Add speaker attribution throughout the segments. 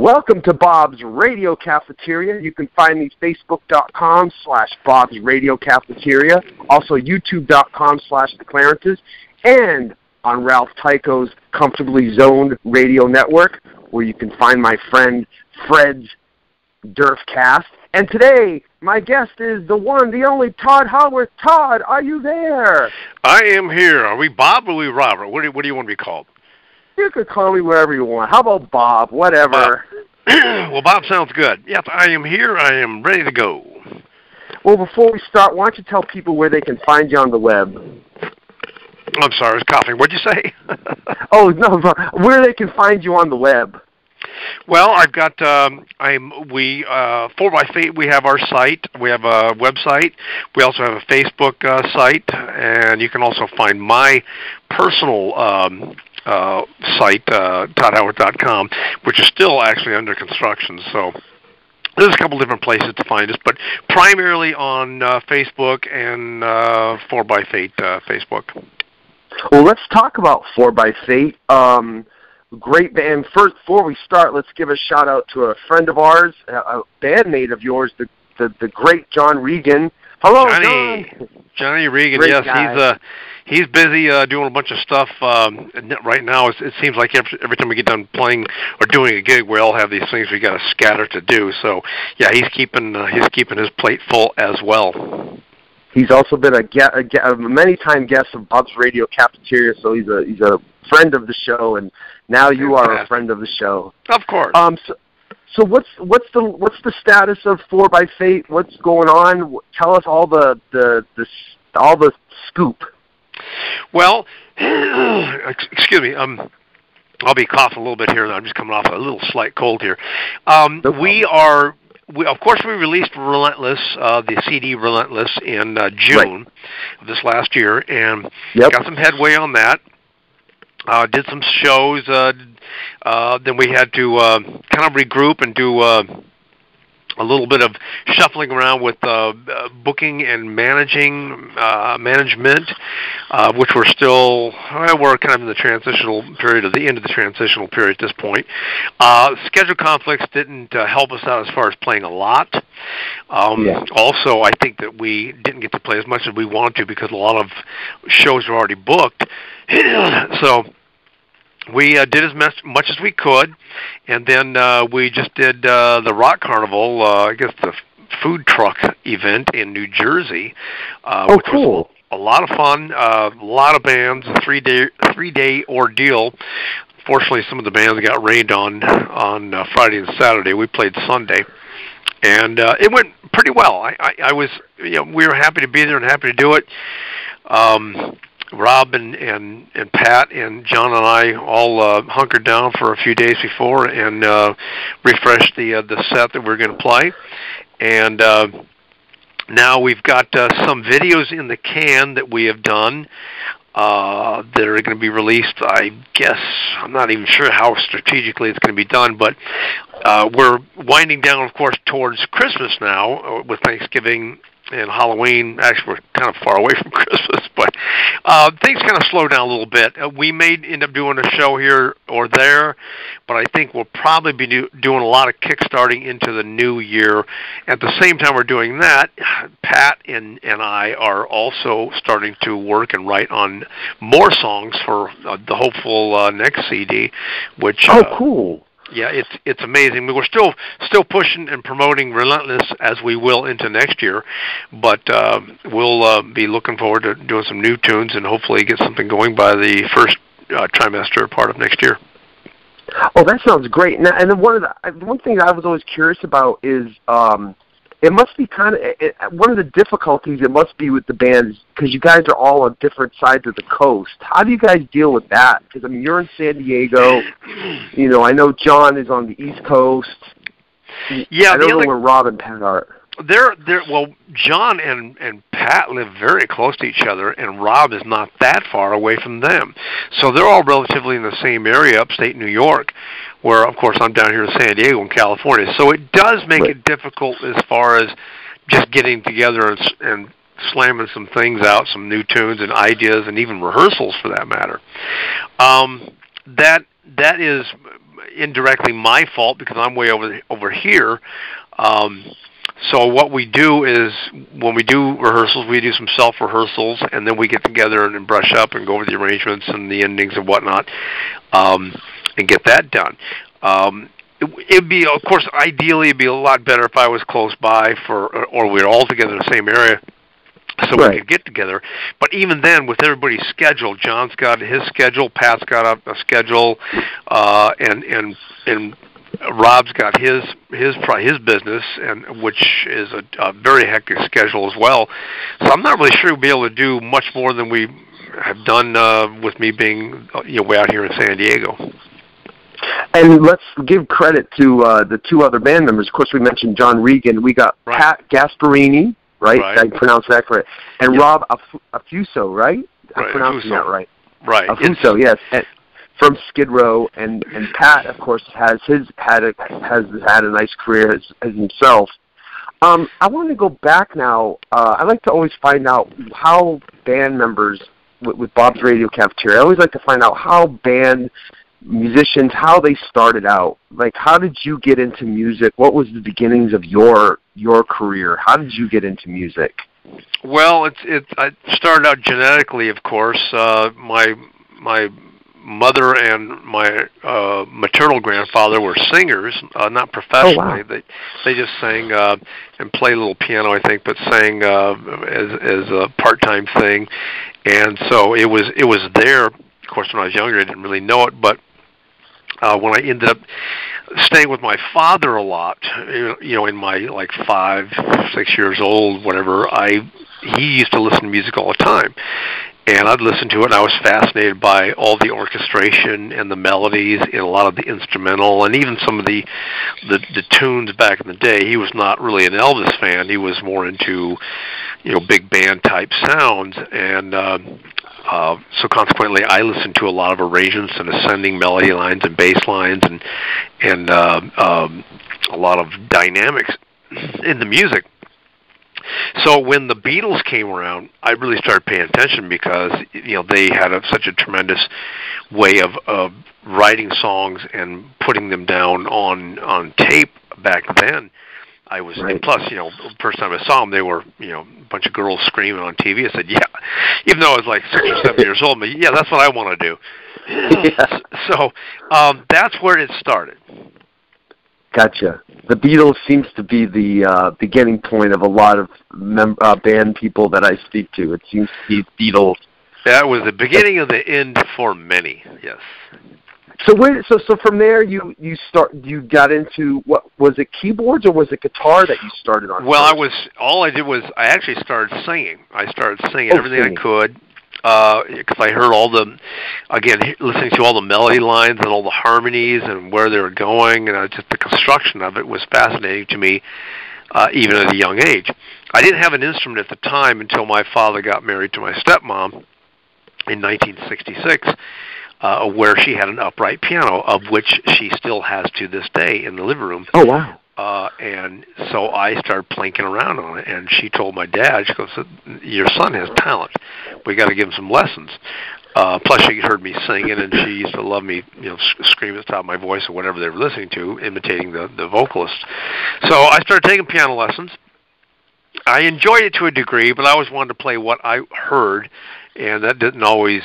Speaker 1: Welcome to Bob's Radio Cafeteria. You can find me Facebook.com/Bob's Radio Cafeteria, also YouTube.com/The Clarences, and on Ralph Tycho's Comfortably Zoned Radio Network, where you can find my friend Fred's Durfcast. And today, my guest is the one, the only Tod Howarth. Tod, are you there?
Speaker 2: I am here. Are we Bob or are we Robert? What do you want to be called?
Speaker 1: You could call me whatever you want. How about Bob? Whatever.
Speaker 2: Well, Bob sounds good. Yep, I am here. I am ready to go.
Speaker 1: Well, before we start, why don't you tell people where they can find you on the web?
Speaker 2: I'm sorry, I was coughing. What'd you say?
Speaker 1: Oh, no, where they can find you on the web.
Speaker 2: Well, I've got 4x8. We have our site. We have a website. We also have a Facebook site, and you can also find my personal site, todhowarth.com, which is still actually under construction. So there's a couple different places to find us, but primarily on Facebook and 4x8 Facebook.
Speaker 1: Well, let's talk about 4x8. Great band. First, before we start, let's give a shout out to a friend of ours, a bandmate of yours, the great John Regan. Hello,
Speaker 2: Johnny Regan.
Speaker 1: Great
Speaker 2: yes,
Speaker 1: guy.
Speaker 2: He's busy doing a bunch of stuff right now. It seems like every time we get done playing or doing a gig, we all have these things we got to scatter to do. So yeah, he's keeping his plate full as well.
Speaker 1: He's also been a many-time guest of Bob's Radio Cafeteria, so he's a friend of the show, and now you are a friend of the show.
Speaker 2: Of course.
Speaker 1: So what's the status of 4x8? What's going on? Tell us all the scoop.
Speaker 2: Well, excuse me. I'll be coughing a little bit here. I'm just coming off a little slight cold here. Of course, we released Relentless, the CD Relentless, in June of this last year, and got some headway on that. Did some shows. Then we had to kind of regroup and do a little bit of shuffling around with booking and management, which we're kind of in the transitional period, or the end of the transitional period at this point. Schedule conflicts didn't help us out as far as playing a lot. Also, I think that we didn't get to play as much as we wanted to because a lot of shows were already booked. So we did as much as we could, and then we just did the Rock Carnival, I guess the food truck event in New Jersey, which was a lot of fun, a lot of bands, a three-day ordeal. Fortunately, some of the bands got rained on Friday and Saturday. We played Sunday, and it went pretty well. I was, we were happy to be there and happy to do it. Rob and Pat and John and I all hunkered down for a few days before and refreshed the set that we're going to play. And now we've got some videos in the can that we have done that are going to be released. I guess I'm not even sure how strategically it's going to be done, but we're winding down, of course, towards Christmas now with Thanksgiving and Halloween. Actually, we're kind of far away from Christmas, but things kind of slow down a little bit. We may end up doing a show here or there, but I think we'll probably be doing a lot of kickstarting into the new year. At the same time we're doing that, Pat and I are also starting to work and write on more songs for the hopeful next CD, which...
Speaker 1: cool.
Speaker 2: Yeah, it's amazing. We're still pushing and promoting Relentless as we will into next year, but we'll be looking forward to doing some new tunes and hopefully get something going by the first trimester part of next year.
Speaker 1: Oh, that sounds great. Now, and then one thing I was always curious about is it must be one of the difficulties it must be with the bands, because you guys are all on different sides of the coast. How do you guys deal with that? Because, I mean, you're in San Diego. I know John is on the East Coast.
Speaker 2: Yeah,
Speaker 1: I don't know where Rob and Pat are.
Speaker 2: Well, John and Pat live very close to each other, and Rob is not that far away from them. So they're all relatively in the same area, upstate New York, where, of course, I'm down here in San Diego in California. So it does make it difficult as far as just getting together and slamming some things out, some new tunes and ideas, and even rehearsals for that matter. That is indirectly my fault because I'm way over here. So what we do is when we do rehearsals, we do some self-rehearsals, and then we get together and brush up and go over the arrangements and the endings and whatnot, and get that done. It'd be, of course, ideally it'd be a lot better if I was close by or we were all together in the same area, so we could get together. But even then, with everybody's schedule, John's got his schedule, Pat's got a schedule, and Rob's got his business, and which is a very hectic schedule as well. So I'm not really sure we'll be able to do much more than we have done with me being way out here in San Diego.
Speaker 1: And let's give credit to the two other band members. Of course, we mentioned John Regan. We got Pat Gasparini, right? I pronounced that correct. And Rob Affuso, right? I'm pronouncing that right.
Speaker 2: Right.
Speaker 1: Affuso, yes. From Skid Row, and Pat, of course, has had a nice career as himself. I want to go back now. I like to always find out how band members with Bob's Radio Cafeteria. I always like to find out how band musicians, how they started out. Like, how did you get into music? What was the beginnings of your career? How did you get into music?
Speaker 2: Well, I started out genetically, of course. My mother and my maternal grandfather were singers, not professionally.
Speaker 1: Oh, wow.
Speaker 2: They just sang and played a little piano, I think, but sang as a part-time thing. And so it was there. Of course, when I was younger, I didn't really know it, but when I ended up staying with my father a lot, in my 5, 6 years old, whatever, he used to listen to music all the time. And I'd listen to it, and I was fascinated by all the orchestration and the melodies and a lot of the instrumental and even some of the tunes back in the day. He was not really an Elvis fan. He was more into, big band type sounds. And so consequently, I listened to a lot of arrangements and ascending melody lines and bass lines and a lot of dynamics in the music. So when the Beatles came around, I really started paying attention because they had such a tremendous way of writing songs and putting them down on tape back then. I was, and plus, the first time I saw them, they were, a bunch of girls screaming on TV. I said, yeah, even though I was like 6 or 7 years old, but yeah, that's what I want to do. Yeah. So that's where it started.
Speaker 1: Gotcha. The Beatles seems to be the beginning point of a lot of band people that I speak to. It seems to be Beatles.
Speaker 2: That was the beginning of the end for many. Yes.
Speaker 1: So from there you got into, what was it, keyboards or was it guitar that you started on?
Speaker 2: Well, I actually started singing. I started singing everything I could. Because I heard listening to all the melody lines and all the harmonies and where they were going, and just the construction of it was fascinating to me, even at a young age. I didn't have an instrument at the time until my father got married to my stepmom in 1966, where she had an upright piano, of which she still has to this day in the living room.
Speaker 1: Oh, wow.
Speaker 2: And so I started plinking around on it, and she told my dad, she goes, your son has talent. We got to give him some lessons. Plus, she heard me singing, and she used to love me, scream at the top of my voice or whatever they were listening to, imitating the vocalist. So I started taking piano lessons. I enjoyed it to a degree, but I always wanted to play what I heard, and that didn't always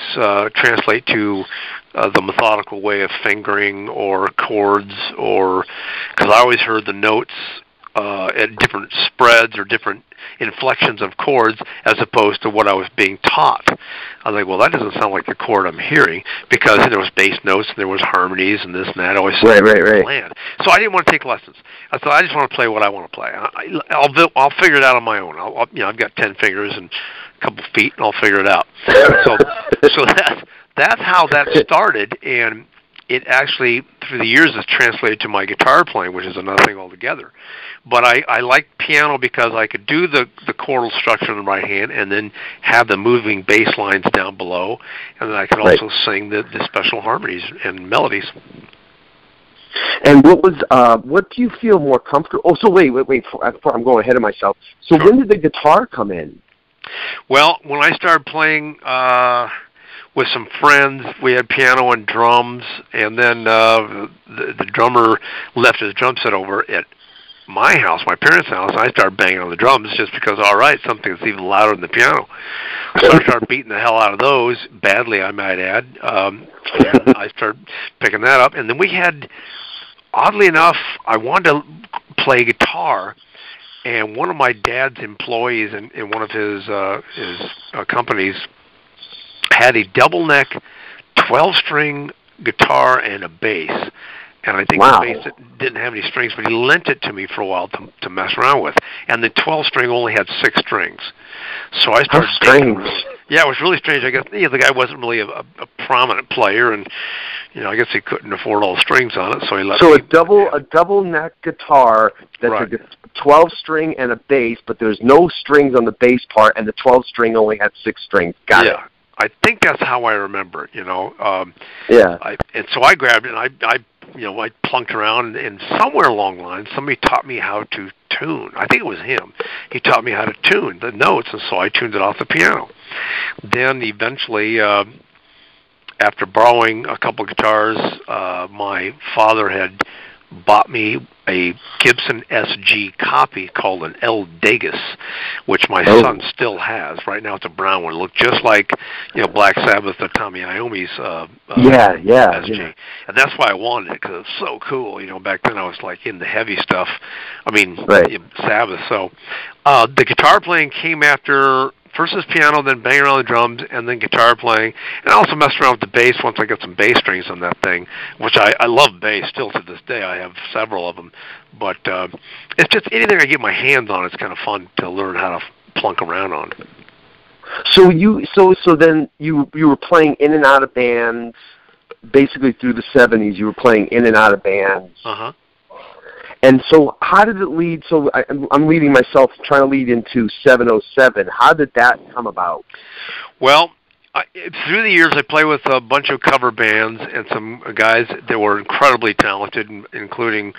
Speaker 2: translate to the methodical way of fingering or chords, or because I always heard the notes at different spreads or different inflections of chords as opposed to what I was being taught. I was like, well, that doesn't sound like the chord I'm hearing, because there was bass notes and there was harmonies and this and that. Always right. Bland. So I didn't want to take lessons. I thought I just want to play what I want to play. I'll figure it out on my own. I've got 10 fingers and a couple feet, and I'll figure it out. So that's how that started, and it actually, through the years, has translated to my guitar playing, which is another thing altogether. But I like piano because I could do the chordal structure in the right hand and then have the moving bass lines down below, and then I could also sing the special harmonies and melodies.
Speaker 1: And what do you feel more comfortable? Oh, so wait, I'm going ahead of myself. So When did the guitar come in?
Speaker 2: Well, when I started playing, with some friends. We had piano and drums, and then the drummer left his drum set over at my house, my parents' house. I started banging on the drums just because, all right, something that's even louder than the piano. So I started beating the hell out of those, badly I might add, and I started picking that up. And then we had, oddly enough, I wanted to play guitar, and one of my dad's employees in one of his companies had a double-neck 12-string guitar and a bass. And I think the bass didn't have any strings, but he lent it to me for a while to mess around with. And the 12-string only had 6 strings. So I started...
Speaker 1: How strange.
Speaker 2: Yeah, it was really strange. I guess the guy wasn't really a prominent player, and I guess he couldn't afford all the strings on it, so he let me...
Speaker 1: So a double neck guitar that's
Speaker 2: right.
Speaker 1: a 12-string and a bass, but there's no strings on the bass part, and the 12-string only had 6 strings. Got it.
Speaker 2: I think that's how I remember it. And so I grabbed it, and I plunked around, and somewhere along the line, somebody taught me how to tune. I think it was him. He taught me how to tune the notes, and so I tuned it off the piano. Then eventually, after borrowing a couple guitars, my father had bought me a Gibson SG copy called an El Degas, which my son still has. Right now it's a brown one. It looked just like, Black Sabbath or Tommy Iommi's SG. And that's why I wanted it, because it's so cool. Back then I was like in the heavy stuff. Sabbath. So the guitar playing came after... First is piano, then banging around the drums, and then guitar playing. And I also messed around with the bass once I got some bass strings on that thing, which I love bass still to this day. I have several of them. But it's just anything I get my hands on, it's kind of fun to learn how to plunk around on.
Speaker 1: So then you were playing in and out of bands, basically through the 70s. You were playing in and out of bands.
Speaker 2: Uh-huh.
Speaker 1: And so how did it lead? So I'm leading myself, trying to lead into 707. How did that come about?
Speaker 2: Well, through the years, I played with a bunch of cover bands and some guys that were incredibly talented, including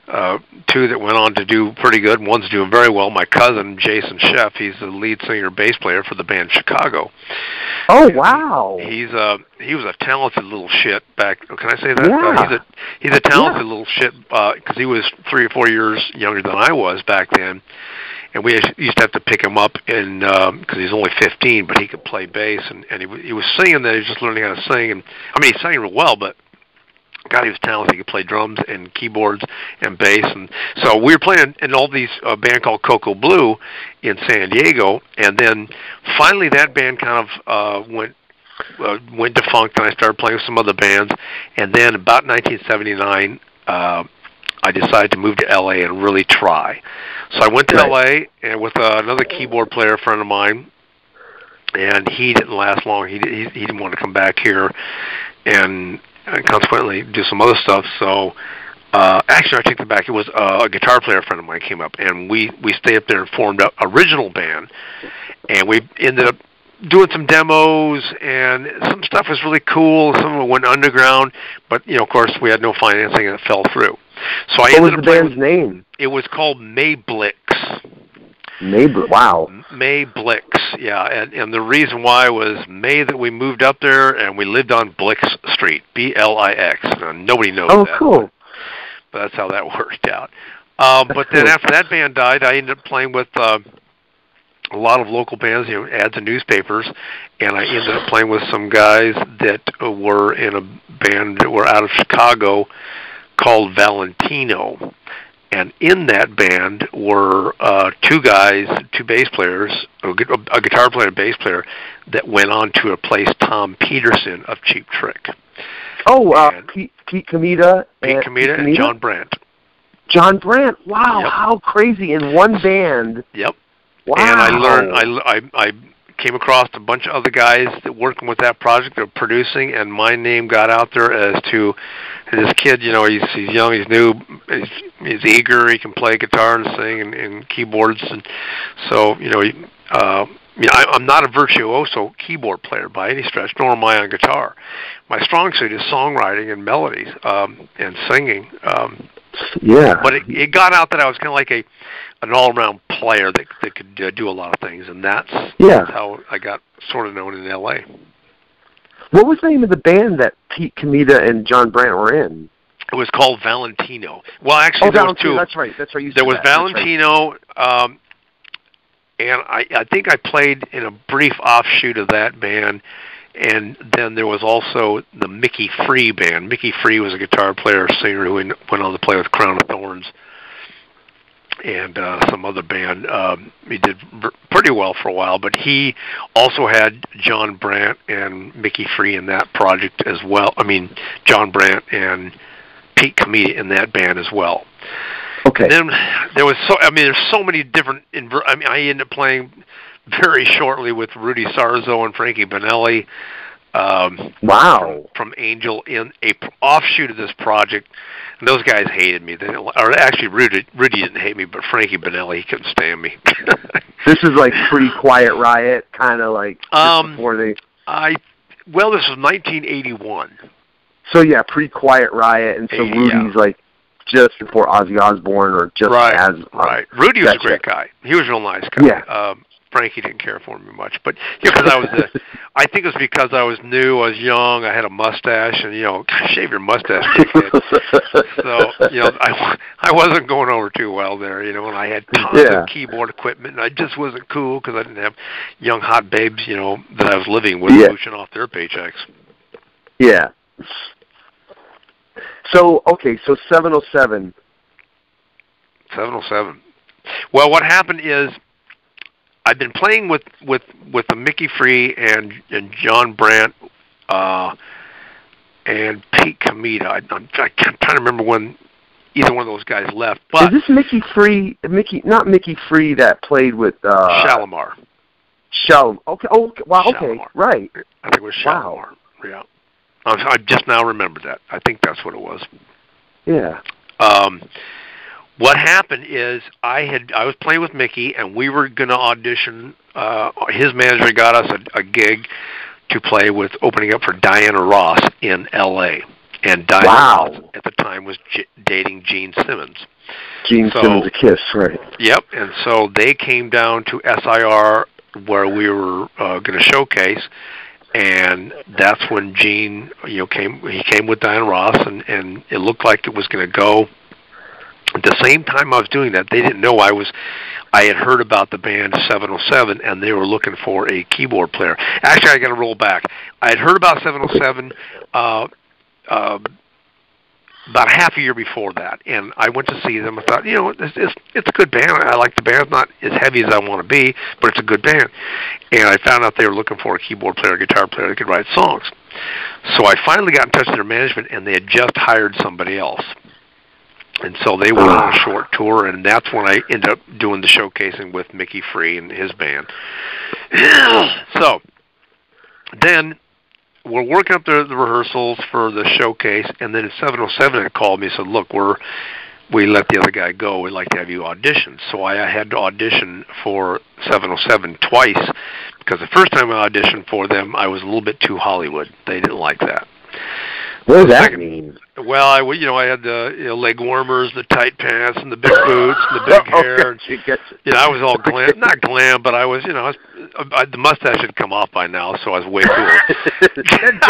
Speaker 2: 2 that went on to do pretty good. One's doing very well. My cousin, Jason Sheff, he's the lead singer, bass player for the band Chicago.
Speaker 1: Oh, wow.
Speaker 2: He was a talented little shit back. Can I say that?
Speaker 1: Yeah.
Speaker 2: He's a talented little shit because he was 3 or 4 years younger than I was back then. And we used to have to pick him up because he's only 15, but he could play bass, and he was singing. That he was just learning how to sing, and he sang real well, but God, he was talented. He could play drums and keyboards and bass, and so we were playing in all these band called Cocoa Blue in San Diego, and then finally that band kind of went defunct, and I started playing with some other bands, and then about 1979. I decided to move to L.A. and really try. So I went to L.A. and with another keyboard player friend of mine, and he didn't last long. He didn't want to come back here and consequently do some other stuff. So actually, I take that back. It was a guitar player friend of mine came up, and we stayed up there and formed an original band, and we ended up doing some demos, and some stuff was really cool. Some of it went underground, but of course, we had no financing, and it fell through. So I ended up
Speaker 1: the band's name?
Speaker 2: It was called Mayblix.
Speaker 1: Wow.
Speaker 2: Mayblix, yeah, and the reason why was May that we moved up there, and we lived on Blix Street, Blix. Now, nobody knows that.
Speaker 1: Oh, cool.
Speaker 2: But that's how that worked out. But then after that band died, I ended up playing with a lot of local bands, ads in newspapers, and I ended up playing with some guys that were in a band that were out of Chicago called Valentino. And in that band were 2 guys, 2 bass players, a guitar player and bass player, that went on to replace Tom Peterson of Cheap Trick.
Speaker 1: Oh, Pete Comita.
Speaker 2: Pete Comita and John Brandt.
Speaker 1: John Brandt. Wow,
Speaker 2: yep.
Speaker 1: How crazy in one band.
Speaker 2: Yep.
Speaker 1: Wow.
Speaker 2: And I learned, I came across a bunch of other guys that working with that project, they're producing, and my name got out there as to this kid, he's young, he's new, he's eager, he can play guitar and sing and keyboards, and so, I'm not a virtuoso keyboard player by any stretch, nor am I on guitar. My strong suit is songwriting and melodies and singing. But it got out that I was kind of like an all-around player that could do a lot of things, and that's how I got sort of known in L.A.
Speaker 1: What was the name of the band that Pete Comita and John Brandt were in?
Speaker 2: It was called Valentino. Well, actually, there was two.
Speaker 1: That's right. That's right.
Speaker 2: There was Valentino, right. And I think I played in a brief offshoot of that band, and then there was also the Mickey Free band. Mickey Free was a guitar player, singer who went on to play with Crown of Thorns and some other band. He did pretty well for a while, but he also had John Brandt and Mickey Free in that project as well. I mean, John Brandt and Pete Comita in that band as well.
Speaker 1: Okay.
Speaker 2: Then there was there's so many different. I ended up playing very shortly with Rudy Sarzo and Frankie Bonelli.
Speaker 1: Wow.
Speaker 2: From Angel in a offshoot of this project, and those guys hated me. They didn't, or actually, Rudy didn't hate me, but Frankie Bonelli, he couldn't stand me.
Speaker 1: This is like pre-Quiet Riot, kind of like before they.
Speaker 2: Well, this was 1981.
Speaker 1: So yeah, pre-Quiet Riot, and so Rudy's like just before Ozzy Osbourne, or just as
Speaker 2: right. Rudy was a great guy. He was a real nice guy.
Speaker 1: Yeah.
Speaker 2: Frankie didn't care for me much, but because I think it was because I was new, I was young, I had a mustache, and shave your mustache, kid. So I wasn't going over too well there, and I had tons of keyboard equipment, and I just wasn't cool because I didn't have young hot babes, that I was living with, mooching off their paychecks.
Speaker 1: Yeah. So 707.
Speaker 2: 707. Well, what happened is, I've been playing with the Mickey Free and John Brandt and Pete Comita. I'm trying to remember when either one of those guys left. But
Speaker 1: is this Mickey Free? Not Mickey Free that played with
Speaker 2: Shalimar.
Speaker 1: Okay. Oh, wow. Okay.
Speaker 2: Shalimar.
Speaker 1: Right.
Speaker 2: I think it was Shalimar. Wow. Yeah. I just now remembered that. I think that's what it was.
Speaker 1: Yeah.
Speaker 2: What happened is I was playing with Mickey, and we were going to audition. His manager got us a gig to play with, opening up for Diana Ross in L.A. And Diana Ross at the time was dating Gene Simmons.
Speaker 1: Gene Simmons, a Kiss, right?
Speaker 2: Yep. And so they came down to SIR where we were going to showcase, and that's when Gene, came. He came with Diana Ross, and it looked like it was going to go. At the same time I was doing that, they didn't know I had heard about the band 707, and they were looking for a keyboard player. Actually, I got to roll back. I had heard about 707 about half a year before that, and I went to see them. I thought, it's a good band. I like the band. It's not as heavy as I want to be, but it's a good band. And I found out they were looking for a keyboard player, a guitar player that could write songs. So I finally got in touch with their management, and they had just hired somebody else. And so they went on a short tour, and that's when I ended up doing the showcasing with Mickey Free and his band. So then we're working up the rehearsals for the showcase, and then in 707 had called me and said, look, we let the other guy go. We'd like to have you audition. So I had to audition for 707 twice, because the first time I auditioned for them, I was a little bit too Hollywood. They didn't like that.
Speaker 1: What does that mean?
Speaker 2: Well, I had the leg warmers, the tight pants, and the big boots, and the big hair. And, I was all glam, not glam, but I was, the mustache had come off by now, so I was way cool.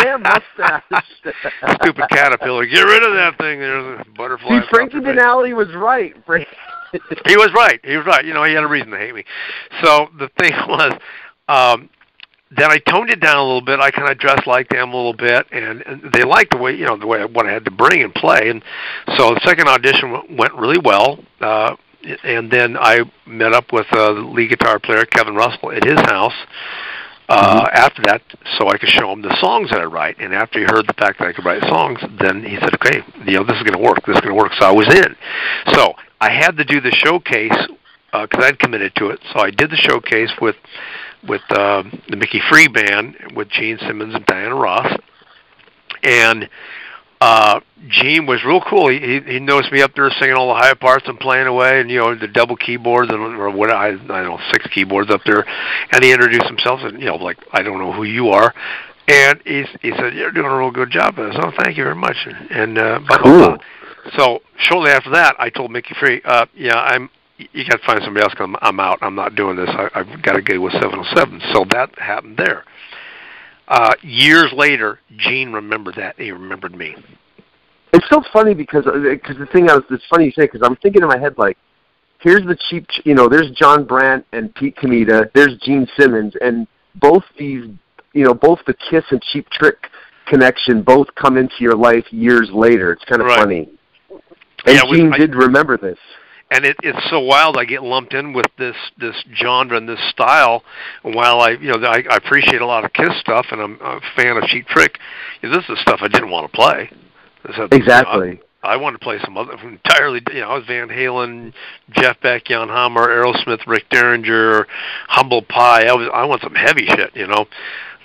Speaker 1: Damn mustache!
Speaker 2: Stupid caterpillar! Get rid of that thing. There's a butterfly.
Speaker 1: See, Frankie Bonelli was right.
Speaker 2: He was right. He had a reason to hate me. So the thing was. Then I toned it down a little bit. I kind of dressed like them a little bit, and they liked the way what I had to bring and play. And so the second audition went really well. And then I met up with the lead guitar player Kevin Russell at his house after that, so I could show him the songs that I write. And after he heard the fact that I could write songs, then he said, "Okay, this is going to work. This is going to work." So I was in. So I had to do the showcase because I'd committed to it. So I did the showcase with the Mickey Free band with Gene Simmons and Diana Ross, and Gene was real cool. He noticed me up there singing all the high parts and playing away, and the double keyboards or what I don't know, 6 keyboards up there, and he introduced himself and like, I don't know who you are, and he said, "You're doing a real good job." I said, "Oh, thank you very much," and blah, blah, blah. So shortly after that, I told Mickey Free, you got to find somebody else because I'm out. I'm not doing this. I've got to go with 707. So that happened there. Years later, Gene remembered that. He remembered me.
Speaker 1: It's so funny because the thing it's funny you say, because I'm thinking in my head, like, here's the cheap, there's John Brandt and Pete Comita, there's Gene Simmons, and both these, both the Kiss and Cheap Trick connection both come into your life years later. It's kind of funny. And Gene did remember this.
Speaker 2: And it's so wild. I get lumped in with this genre and this style. And while I appreciate a lot of Kiss stuff, and I'm a fan of Cheap Trick, this is stuff I didn't want to play.
Speaker 1: Exactly.
Speaker 2: I wanted to play some other entirely. I was Van Halen, Jeff Beck, Jan Hammer, Aerosmith, Rick Derringer, Humble Pie. I want some heavy shit,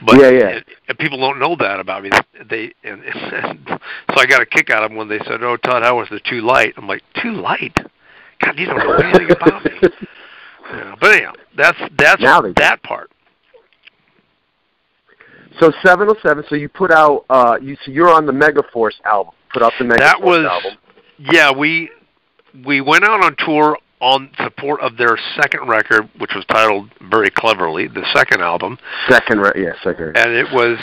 Speaker 2: But people don't know that about me. So I got a kick out of them when they said, "Oh, Tod Howarth is too light." I'm like, "Too light? God, you don't know anything about me." But anyhow, that's that part.
Speaker 1: So 707. So you put out. You're on the Megaforce album. Put out the Megaforce album.
Speaker 2: Yeah, we went out on tour on support of their second record, which was titled very cleverly, the second album.
Speaker 1: Second.
Speaker 2: And it was,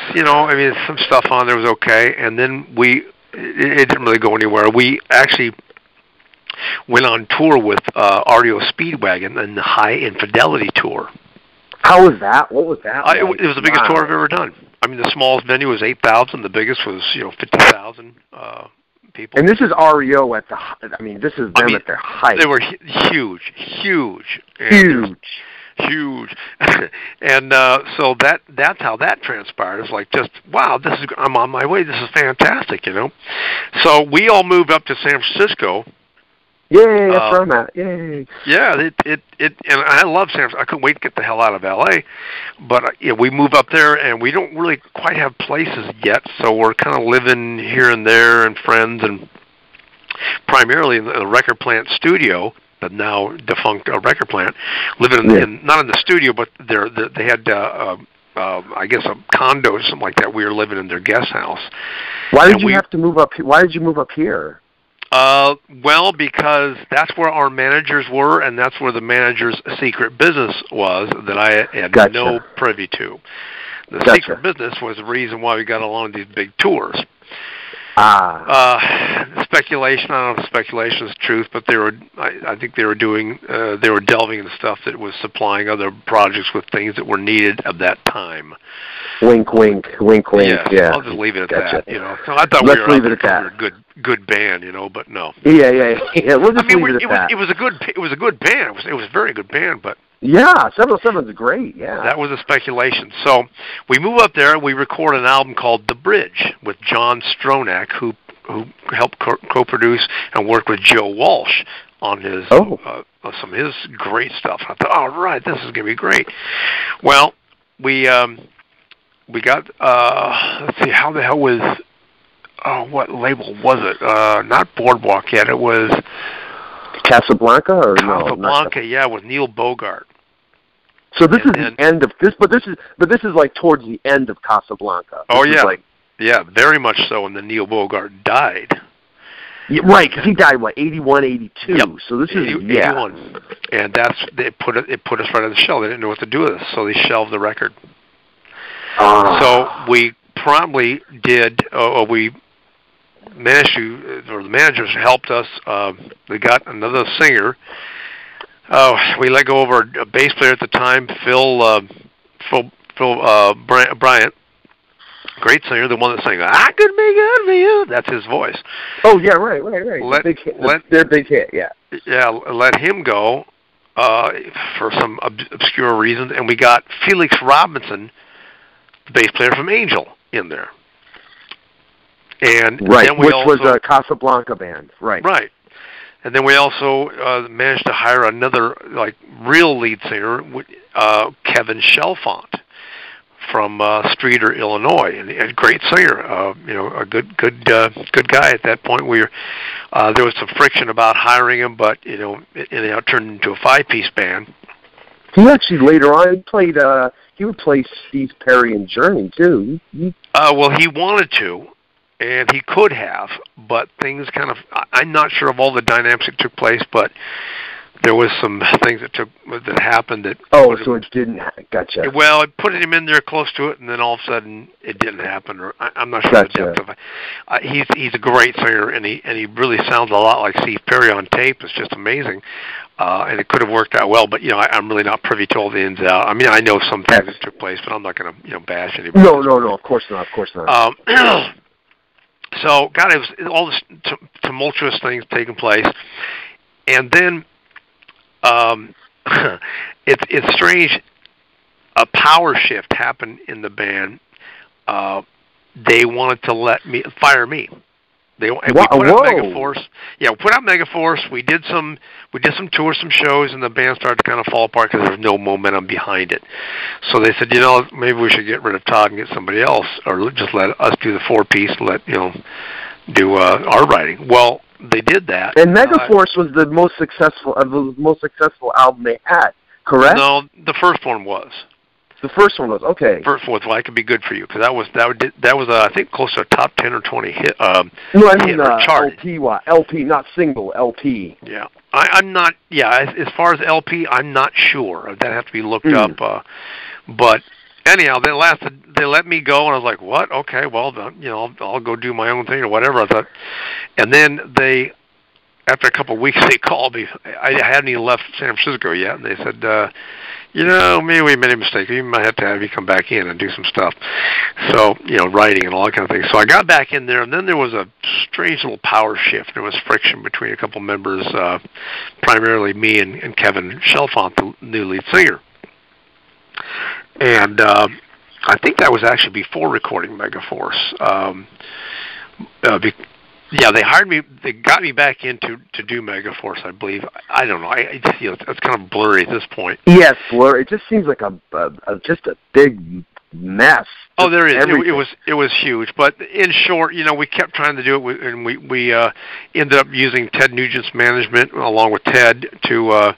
Speaker 2: some stuff on there was okay, and then it didn't really go anywhere. We actually went on tour with REO Speedwagon and the High Infidelity tour.
Speaker 1: How was that? What was that like?
Speaker 2: It was the biggest tour I've ever done. I mean, the smallest venue was 8,000. The biggest was 50,000 people.
Speaker 1: And this is REO at the. I mean, this is them at their height.
Speaker 2: They were huge. And so that's how that transpired. It's like, just wow, I'm on my way. This is fantastic, So we all moved up to San Francisco.
Speaker 1: Yay, that's where I'm at. Yay.
Speaker 2: Yeah, and I love San Francisco. I couldn't wait to get the hell out of LA. But we move up there, and we don't really quite have places yet, so we're kind of living here and there and friends, and primarily in the record plant studio, the now defunct record plant, living in not in the studio, but they had I guess a condo or something like that. We were living in their guest house.
Speaker 1: Why did you have to move up? Why did you move up here?
Speaker 2: Well, because that's where our managers were, and that's where the manager's secret business was that I had no privy to. The secret business was the reason why we got along these big tours. Speculation, I don't know if speculation is truth, but I think they were delving into stuff that was supplying other projects with things that were needed at that time.
Speaker 1: Wink, wink, wink, wink. Yeah.
Speaker 2: I'll just leave it at that. So I thought we were a good band, but no.
Speaker 1: Yeah. We'll just leave it at that.
Speaker 2: It was a good band. It was a very good band, but.
Speaker 1: Yeah, 707 is great, yeah.
Speaker 2: That was a speculation. So we move up there and we record an album called The Bridge with John Stronach, who helped co-produce and work with Joe Walsh on his some of his great stuff. I thought, all right, this is going to be great. Well, we got, let's see, how the hell was, what label was it? Not Boardwalk yet, it was...
Speaker 1: Casablanca or
Speaker 2: Casablanca, yeah, with Neil Bogart.
Speaker 1: So this is the end of this, but this is like towards the end of Casablanca.
Speaker 2: Yeah, very much so. And then Neil Bogart died.
Speaker 1: Yeah, right, because he died 81, 82.
Speaker 2: Yep.
Speaker 1: So this is
Speaker 2: 81, and it put us right on the shelf. They didn't know what to do with us, so they shelved the record. So we promptly did. We managed to, or the managers helped us. We got another singer. We let go of our bass player at the time, Phil Bryant. Great singer, the one that sang "I Could Be Good for You." That's his voice.
Speaker 1: Oh yeah, right. Their big hit, yeah.
Speaker 2: Yeah, let him go for some obscure reasons, and we got Felix Robinson, the bass player from Angel, in there. And then
Speaker 1: which was a Casablanca band, right?
Speaker 2: Right. And then we also managed to hire another real lead singer, Kevin Chalfant from Streator, Illinois, and a great singer. A good guy at that point. There was some friction about hiring him, but it turned into a 5-piece band.
Speaker 1: He actually later on played. He would play Steve Perry in Journey too.
Speaker 2: Well, he wanted to. And he could have, but things kind of, I'm not sure of all the dynamics that took place, but there was some things that happened that.
Speaker 1: Oh, so it didn't. Gotcha.
Speaker 2: Well, it put him in there close to it, and then all of a sudden it didn't happen. Or I'm not sure
Speaker 1: Gotcha.
Speaker 2: the depth of it. He's a great singer, and he really sounds a lot like Steve Perry on tape. It's just amazing, and it could have worked out well. But I'm really not privy to all the ins and outs. I mean, I know some things that took place, but I'm not going to bash anybody.
Speaker 1: No, of course not.
Speaker 2: So, God, it was all this tumultuous things taking place, and then it's strange. A power shift happened in the band. They wanted to fire me. We put out Megaforce. Yeah, we put out Megaforce. We did some tours, some shows, and the band started to kind of fall apart because there was no momentum behind it. So they said, maybe we should get rid of Tod and get somebody else, or just let us do the 4-piece, do our writing. Well, they did that.
Speaker 1: And Megaforce was the most successful album they had, correct?
Speaker 2: No, the first one was.
Speaker 1: The first one was okay.
Speaker 2: First one, well, I could be good for you because that was I think close to a top 10 or 20 hit.
Speaker 1: No, I mean LP, not single LP.
Speaker 2: Yeah, I'm not. Yeah, as far as LP, I'm not sure. That has to be looked up. But anyhow, they let me go, and I was like, what? Okay, well, I'll go do my own thing or whatever. I thought, and then after a couple of weeks, they called me. I hadn't even left San Francisco yet, and they said, maybe we made a mistake. We might have to have you come back in and do some stuff. So, writing and all that kind of thing. So I got back in there, and then there was a strange little power shift. There was friction between a couple members, primarily me and Kevin Chalfant, the new lead singer. And I think that was actually before recording Megaforce. Yeah, they hired me. They got me back in to do Megaforce, I believe. I don't know. It's kind of blurry at this point.
Speaker 1: Yes, blurry. It just seems like just a big mess.
Speaker 2: Oh, there is. It was huge. But in short, we kept trying to do it, and we ended up using Ted Nugent's management along with Ted to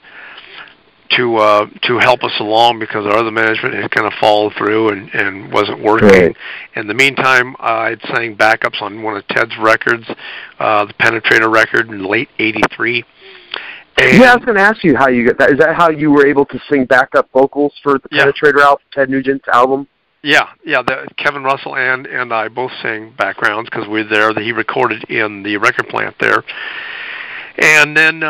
Speaker 2: help us along because our other management had kind of followed through and wasn't working.
Speaker 1: Right.
Speaker 2: In the meantime, I'd sang backups on one of Ted's records, the Penetrator record in late '83.
Speaker 1: Yeah, I was going to ask you how you got that. Is that how you were able to sing backup vocals for the Penetrator album, Ted Nugent's album?
Speaker 2: Yeah. Kevin Russell and I both sang backgrounds because we were there. He recorded in the record plant there. And then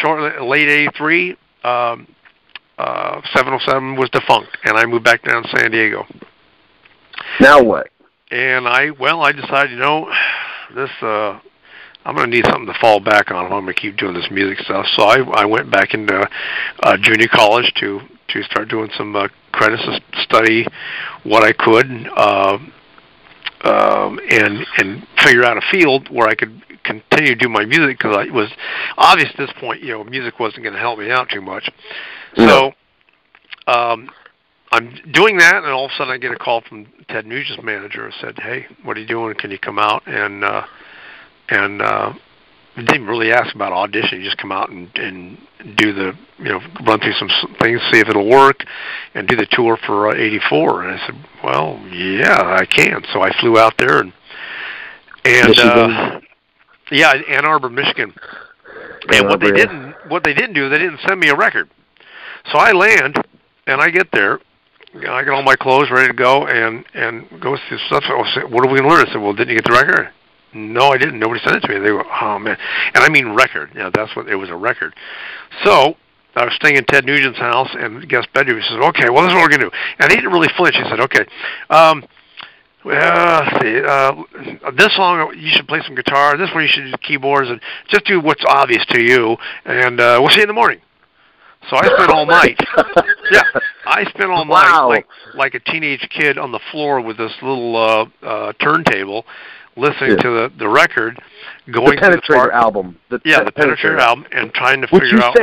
Speaker 2: shortly, late '83. 707 was defunct, and I moved back down to San Diego.
Speaker 1: Now what?
Speaker 2: And I decided, this I'm going to need something to fall back on if I'm going to keep doing this music stuff. So I went back into junior college to start doing some credits to study what I could and figure out a field where I could continue to do my music because it was obvious at this point, music wasn't going to help me out too much. So I'm doing that, and all of a sudden I get a call from Ted Nugent's manager and said, "Hey, what are you doing? Can you come out?" And didn't really ask about audition. You just come out and do the, run through some things, see if it'll work, and do the tour for '84. And I said, well, yeah, I can. So I flew out there and Ann Arbor, Michigan. And what they didn't do, they didn't send me a record. So I land, and I get there. I get all my clothes ready to go, and go through stuff. So I said, what are we going to learn? I said, well, didn't you get the record? No, I didn't. Nobody sent it to me. They go, oh, man. And I mean record. That's what it was, a record. So I was staying in Ted Nugent's house, and the guest bedroom. He says, okay, well, this is what we're going to do. And he didn't really flinch. He said, okay, this song you should play some guitar. This one you should do keyboards, and just do what's obvious to you. And we'll see you in the morning. So I spent all night. Yeah, I spent all night like a teenage kid on the floor with this little turntable, listening to the record, going
Speaker 1: the
Speaker 2: to the
Speaker 1: album.
Speaker 2: The Penetrator album, and trying to figure out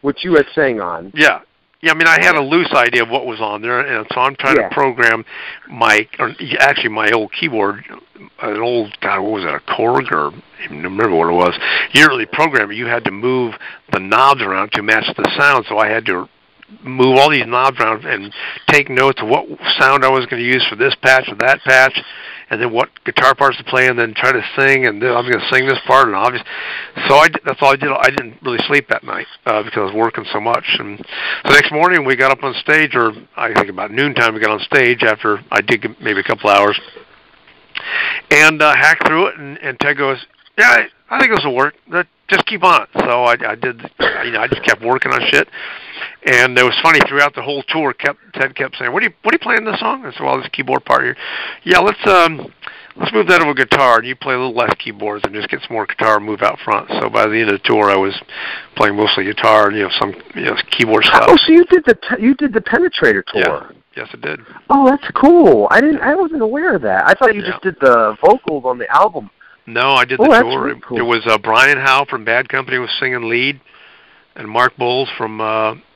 Speaker 1: which you had sang on.
Speaker 2: Yeah. Yeah, I mean, I had a loose idea of what was on there, and so I'm trying to program my old keyboard, an old, what was it, a Korg, or I don't remember what it was. You didn't really program it. You had to move the knobs around to match the sound, so I had to move all these knobs around and take notes of what sound I was going to use for this patch or that patch, and then what guitar parts to play, and then try to sing, and then I was going to sing this part, and obviously, so that's all I did. I didn't really sleep that night because I was working so much. And the next morning we got up on stage, or I think about noontime we got on stage after I did maybe a couple hours, and hacked through it, and Ted goes, "Yeah, I think this will work. Just keep on it." So I did. I just kept working on shit. And it was funny throughout the whole tour. Ted kept saying, "What are you playing this song?" I said, "Well, this keyboard part here." "Yeah, let's move that over guitar, and you play a little less keyboards, and just get some more guitar and move out front." So by the end of the tour, I was playing mostly guitar and some keyboard stuff.
Speaker 1: Oh, so you did the Penetrator tour?
Speaker 2: Yeah. Yes, it did.
Speaker 1: Oh, that's cool. I wasn't aware of that. I thought you just did the vocals on the album.
Speaker 2: No, I did the tour.
Speaker 1: Really cool.
Speaker 2: It was Brian Howe from Bad Company was singing lead. And Mark Bowles from,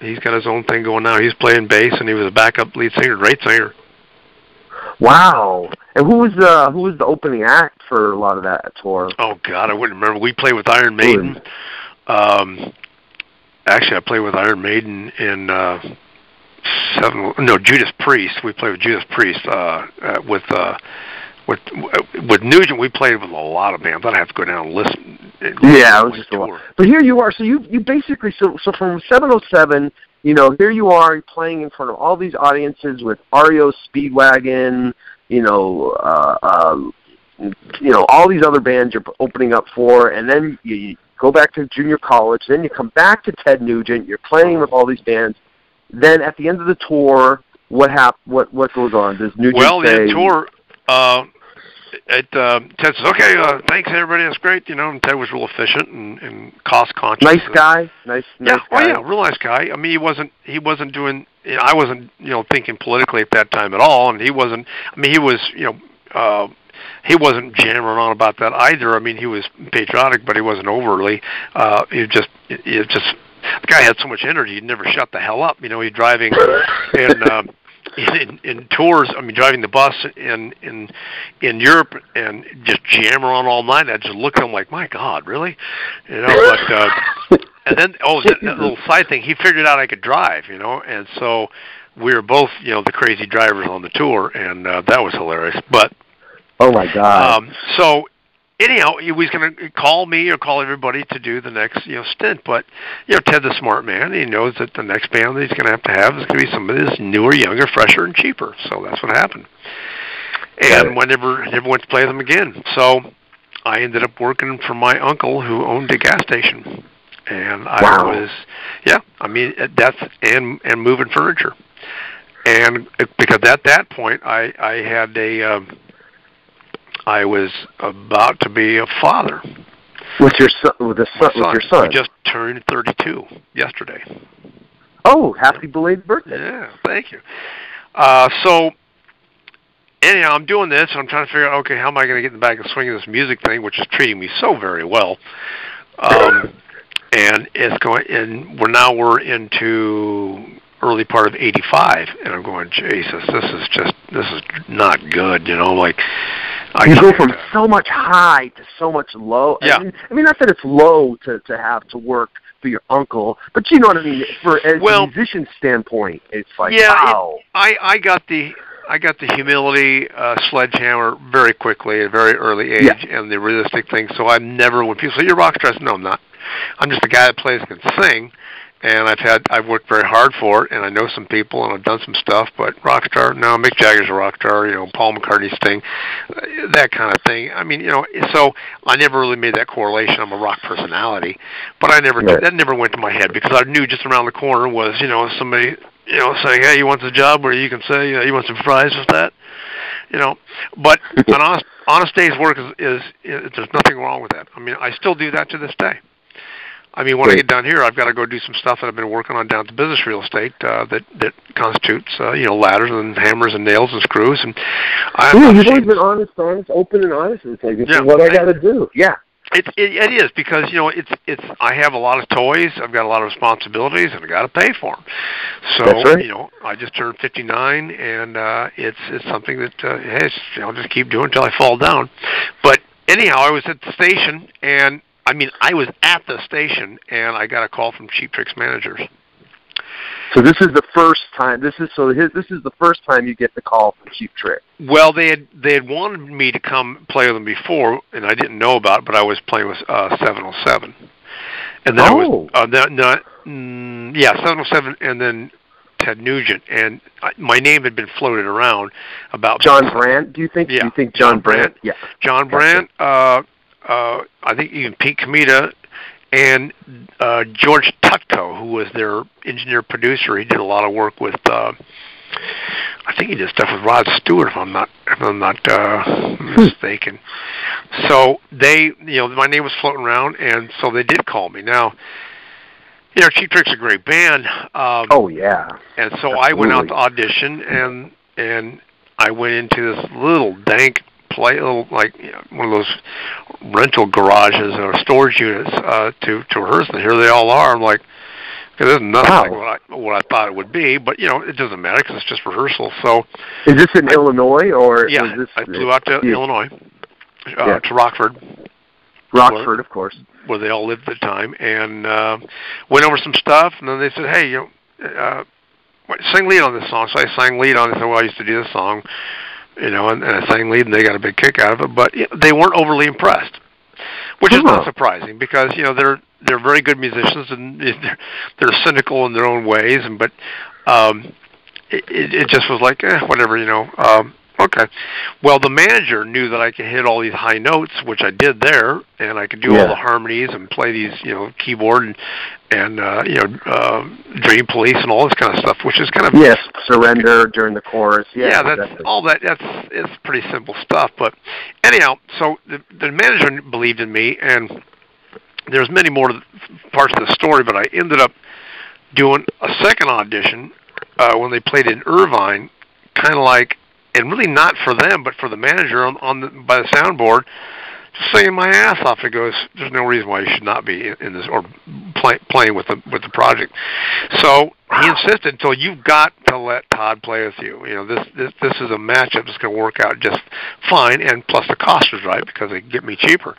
Speaker 2: he's got his own thing going now. He's playing bass, and he was a backup lead singer, great singer.
Speaker 1: Wow. And who was the opening act for a lot of that tour?
Speaker 2: Oh, God, I wouldn't remember. We played with Iron Maiden. Actually, I played with Iron Maiden in Judas Priest. We played with Judas Priest with Nugent. We played with a lot of bands. I'd have to go down and listen.
Speaker 1: Yeah, it was just a lot. But here you are. So you basically so from 707, here you are playing in front of all these audiences with REO Speedwagon, all these other bands you're opening up for, and then you go back to junior college. Then you come back to Ted Nugent. You're playing with all these bands. Then at the end of the tour, what goes on? Does Nugent say?
Speaker 2: The tour. Ted says, "Okay, thanks everybody. That's great." And Ted was real efficient and cost conscious.
Speaker 1: Nice guy. Nice
Speaker 2: guy.
Speaker 1: Oh
Speaker 2: yeah, real nice guy. I mean, he wasn't doing. I wasn't, thinking politically at that time at all, and he wasn't. I mean, he was, he wasn't jammering on about that either. I mean, he was patriotic, but he wasn't overly. It just. The guy had so much energy, he'd never shut the hell up. He'd driving in tours. I mean, driving the bus in Europe and just jamming on all night. I just looked at him like, my God, really? But and then that little side thing, he figured out I could drive, and so we were both, the crazy drivers on the tour, and that was hilarious. But
Speaker 1: oh my God!
Speaker 2: So. Anyhow, he was going to call me or call everybody to do the next, stint. But, Ted's a smart man. He knows that the next band that he's going to have is going to be somebody that's newer, younger, fresher, and cheaper. So that's what happened. And I never went to play them again. So I ended up working for my uncle who owned a gas station. And I was, that's, and moving furniture. And because at that point, I had I was about to be a father.
Speaker 1: With your son? With your son?
Speaker 2: He just turned 32 yesterday.
Speaker 1: Oh, happy belated birthday!
Speaker 2: Yeah, thank you. So, anyhow, I'm doing this. I'm trying to figure out, okay, how am I going to get in the back and swing of this music thing, which is treating me so very well. And it's going, and we're into early part of '85, and I'm going, Jesus, this is not good, like.
Speaker 1: You go from so much high to so much low.
Speaker 2: Yeah.
Speaker 1: I mean, not that it's low to have to work for your uncle, but you know what I mean. As a musician standpoint, it's like, wow.
Speaker 2: I got the humility sledgehammer very quickly at a very early age, and the realistic thing. So I'm never, when people say you're a rock star, no, I'm not. I'm just a guy that plays and can sing. And I've worked very hard for it, and I know some people, and I've done some stuff, but rock star, no, Mick Jagger's a rock star, Paul McCartney's Sting, that kind of thing. I mean, so I never really made that correlation. I'm a rock personality, but that never went to my head, because I knew just around the corner was, somebody, saying, hey, you want the job, where you can say, you want some fries with that? But an honest day's work is there's nothing wrong with that. I mean, I still do that to this day. I mean, when I get down here, I've got to go do some stuff that I've been working on down at the business real estate that constitutes, ladders and hammers and nails and screws. And
Speaker 1: you've always been honest, open and honest. It's like, this is what I got to do. Yeah.
Speaker 2: It is, because it's I have a lot of toys, I've got a lot of responsibilities, and I got to pay for them. So I just turned 59, and it's something that I'll just keep doing until I fall down. But anyhow, I was at the station, and I was at the station, and I got a call from Cheap Trick's managers.
Speaker 1: So this is the first time. This is the first time you get the call from Cheap Trick.
Speaker 2: Well, they had wanted me to come play with them before, and I didn't know about it, but I was playing with 707, and then 707, and then Ted Nugent, and my name had been floated around about
Speaker 1: John Brandt. Do you think? Yeah. Do you think John Brandt? Yeah.
Speaker 2: John Brandt. I think even Pete Comita and George Tutko, who was their engineer producer. He did a lot of work with. I think he did stuff with Rod Stewart, if I'm not mistaken. So my name was floating around, and so they did call me. Now, Cheap Trick's a great band.
Speaker 1: Oh yeah.
Speaker 2: And so
Speaker 1: Absolutely.
Speaker 2: I went out to audition, and I went into this little dank like one of those rental garages or storage units to rehearse. And here they all are. I'm like, okay, this is nothing like what I thought it would be, but it doesn't matter because it's just rehearsal. So,
Speaker 1: is this in Illinois or?
Speaker 2: Yeah,
Speaker 1: is this,
Speaker 2: I flew out to Illinois, to Rockford.
Speaker 1: Rockford, of course,
Speaker 2: where they all lived at the time, and went over some stuff. And then they said, "Hey, sing lead on this song." So I sang lead on it. I said, "Well, I used to do this song." And I sang lead, and they got a big kick out of it. But they weren't overly impressed, which is not surprising because they're very good musicians and they're cynical in their own ways. But it just was like whatever, Okay. Well, the manager knew that I could hit all these high notes, which I did there, and I could do all the harmonies and play these, keyboard and Dream Police and all this kind of stuff, which is kind of
Speaker 1: Surrender during the chorus.
Speaker 2: It's pretty simple stuff. But anyhow, so the manager believed in me, and there's many more parts of the story, but I ended up doing a second audition when they played in Irvine, kind of like. And really not for them, but for the manager by the soundboard, singing my ass off. It goes, there's no reason why you should not be in this or playing with the project. So he insisted, until you've got to let Todd play with you. This is a matchup that's going to work out just fine, and plus the cost was right because they get me cheaper.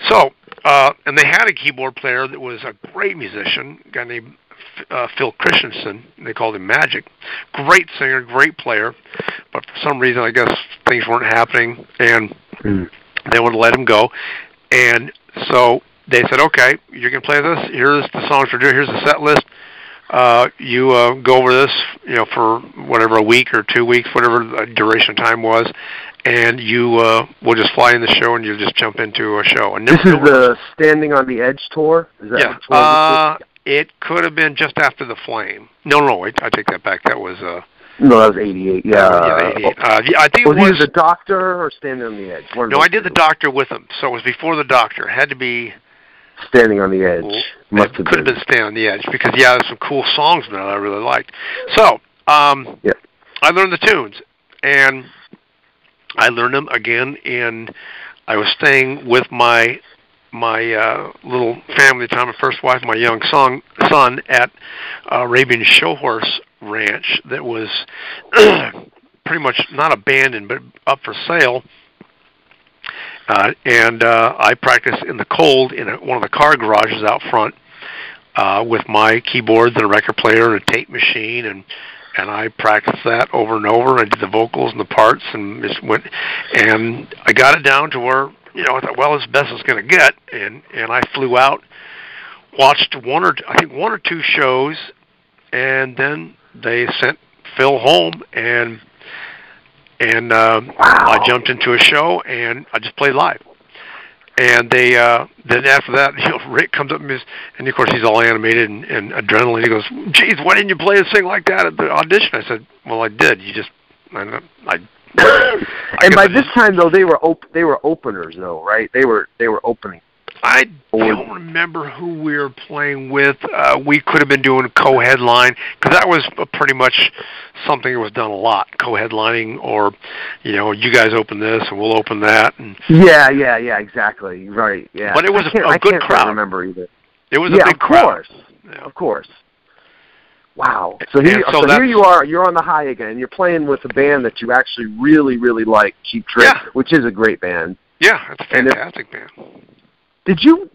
Speaker 2: So, and they had a keyboard player that was a great musician, a guy named Phil Christensen. They called him Magic. Great singer, great player, but for some reason I guess things weren't happening, and they wouldn't let him go. And so they said, okay, you're going to play this. Here's the songs we're doing. Here's the set list. You go over this, for whatever, a week or 2 weeks, whatever the duration of time was, and you will just fly in the show, and you'll just jump into a show. And
Speaker 1: this is the Standing on the Edge tour? Is that the tour?
Speaker 2: It could have been just after the Flame. No, wait, I take that back. That was
Speaker 1: no, that was 88. Yeah,
Speaker 2: 88. I think it was
Speaker 1: the Doctor or Standing on the Edge.
Speaker 2: No, I did the Doctor with him, so it was before the Doctor. It had to be
Speaker 1: Standing on the Edge.
Speaker 2: Could have been Standing on the Edge because there's some cool songs in there that I really liked. So I learned the tunes, and I learned them again. I was staying with my little family time, my first wife, my young son at Arabian Show Horse Ranch that was pretty much not abandoned but up for sale. And I practiced in the cold in one of the car garages out front with my keyboards and a record player and a tape machine, and I practiced that over and over. I did the vocals and the parts, and just went, and I got it down to where I thought, well, it's best it's going to get, and I flew out, watched one or two shows, and then they sent Phil home, and I jumped into a show, and I just played live. And they then after that, Rick comes up and of course he's all animated and adrenaline. He goes, "Geez, why didn't you play and sing like that at the audition?" I said, "Well, I did.
Speaker 1: And by this time, though, they were openers, though, right? They were opening.
Speaker 2: I don't remember who we were playing with. We could have been doing co-headline because that was pretty much something that was done a lot. Co-headlining, or you guys open this and we'll open that. And
Speaker 1: yeah, exactly, right. Yeah,
Speaker 2: but it was a good crowd.
Speaker 1: I can't remember either.
Speaker 2: It was a big crowd.
Speaker 1: Of course. Wow. So here you are. You're on the high again. You're playing with a band that you actually really, really like, Cheap Trick, which is a great band.
Speaker 2: Yeah, it's a fantastic band.
Speaker 1: Did you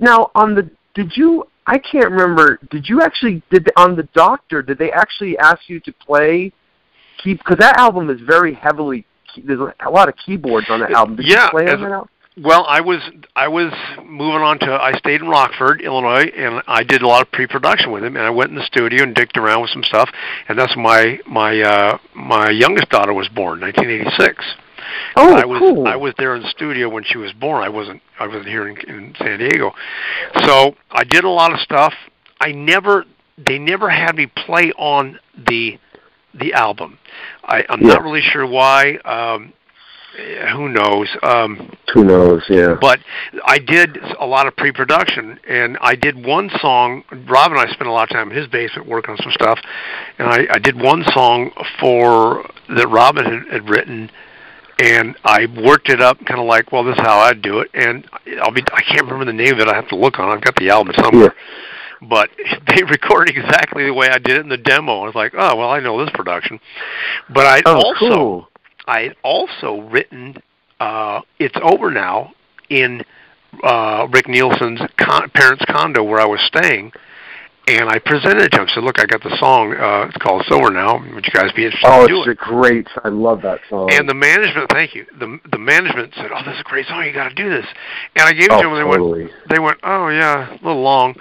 Speaker 1: I can't remember. Did on the Doctor? Did they actually ask you to play? Because that album is very heavily. There's a lot of keyboards on that album. Did you play on that album?
Speaker 2: Well, I was moving on to. I stayed in Rockford, Illinois, and I did a lot of pre-production with him. And I went in the studio and dicked around with some stuff. And that's my youngest daughter was born, 1986.
Speaker 1: Oh, cool.
Speaker 2: I was there in the studio when she was born. I wasn't here in San Diego. So I did a lot of stuff. They never had me play on the album. I'm not really sure why. Who knows?
Speaker 1: Who knows, yeah.
Speaker 2: But I did a lot of pre-production, and I did one song. Rob and I spent a lot of time in his basement working on some stuff, and I did one song that Robin had written, and I worked it up kind of like, well, this is how I'd do it. And I can't remember the name of it. I have to look on it. I've got the album somewhere. Yeah. But they recorded exactly the way I did it in the demo. I was like, oh, well, I know this production. But I had also written It's Over Now in Rick Nielsen's parents' condo where I was staying. And I presented it to him. I said, look, I got the song. It's called It's Over Now. Would you guys be interested in doing it?
Speaker 1: Oh, it's great. I love that song.
Speaker 2: And the management, thank you. The management said, oh, this is a great song. You got to do this. And I gave it to them, and they went, oh, yeah, a little long.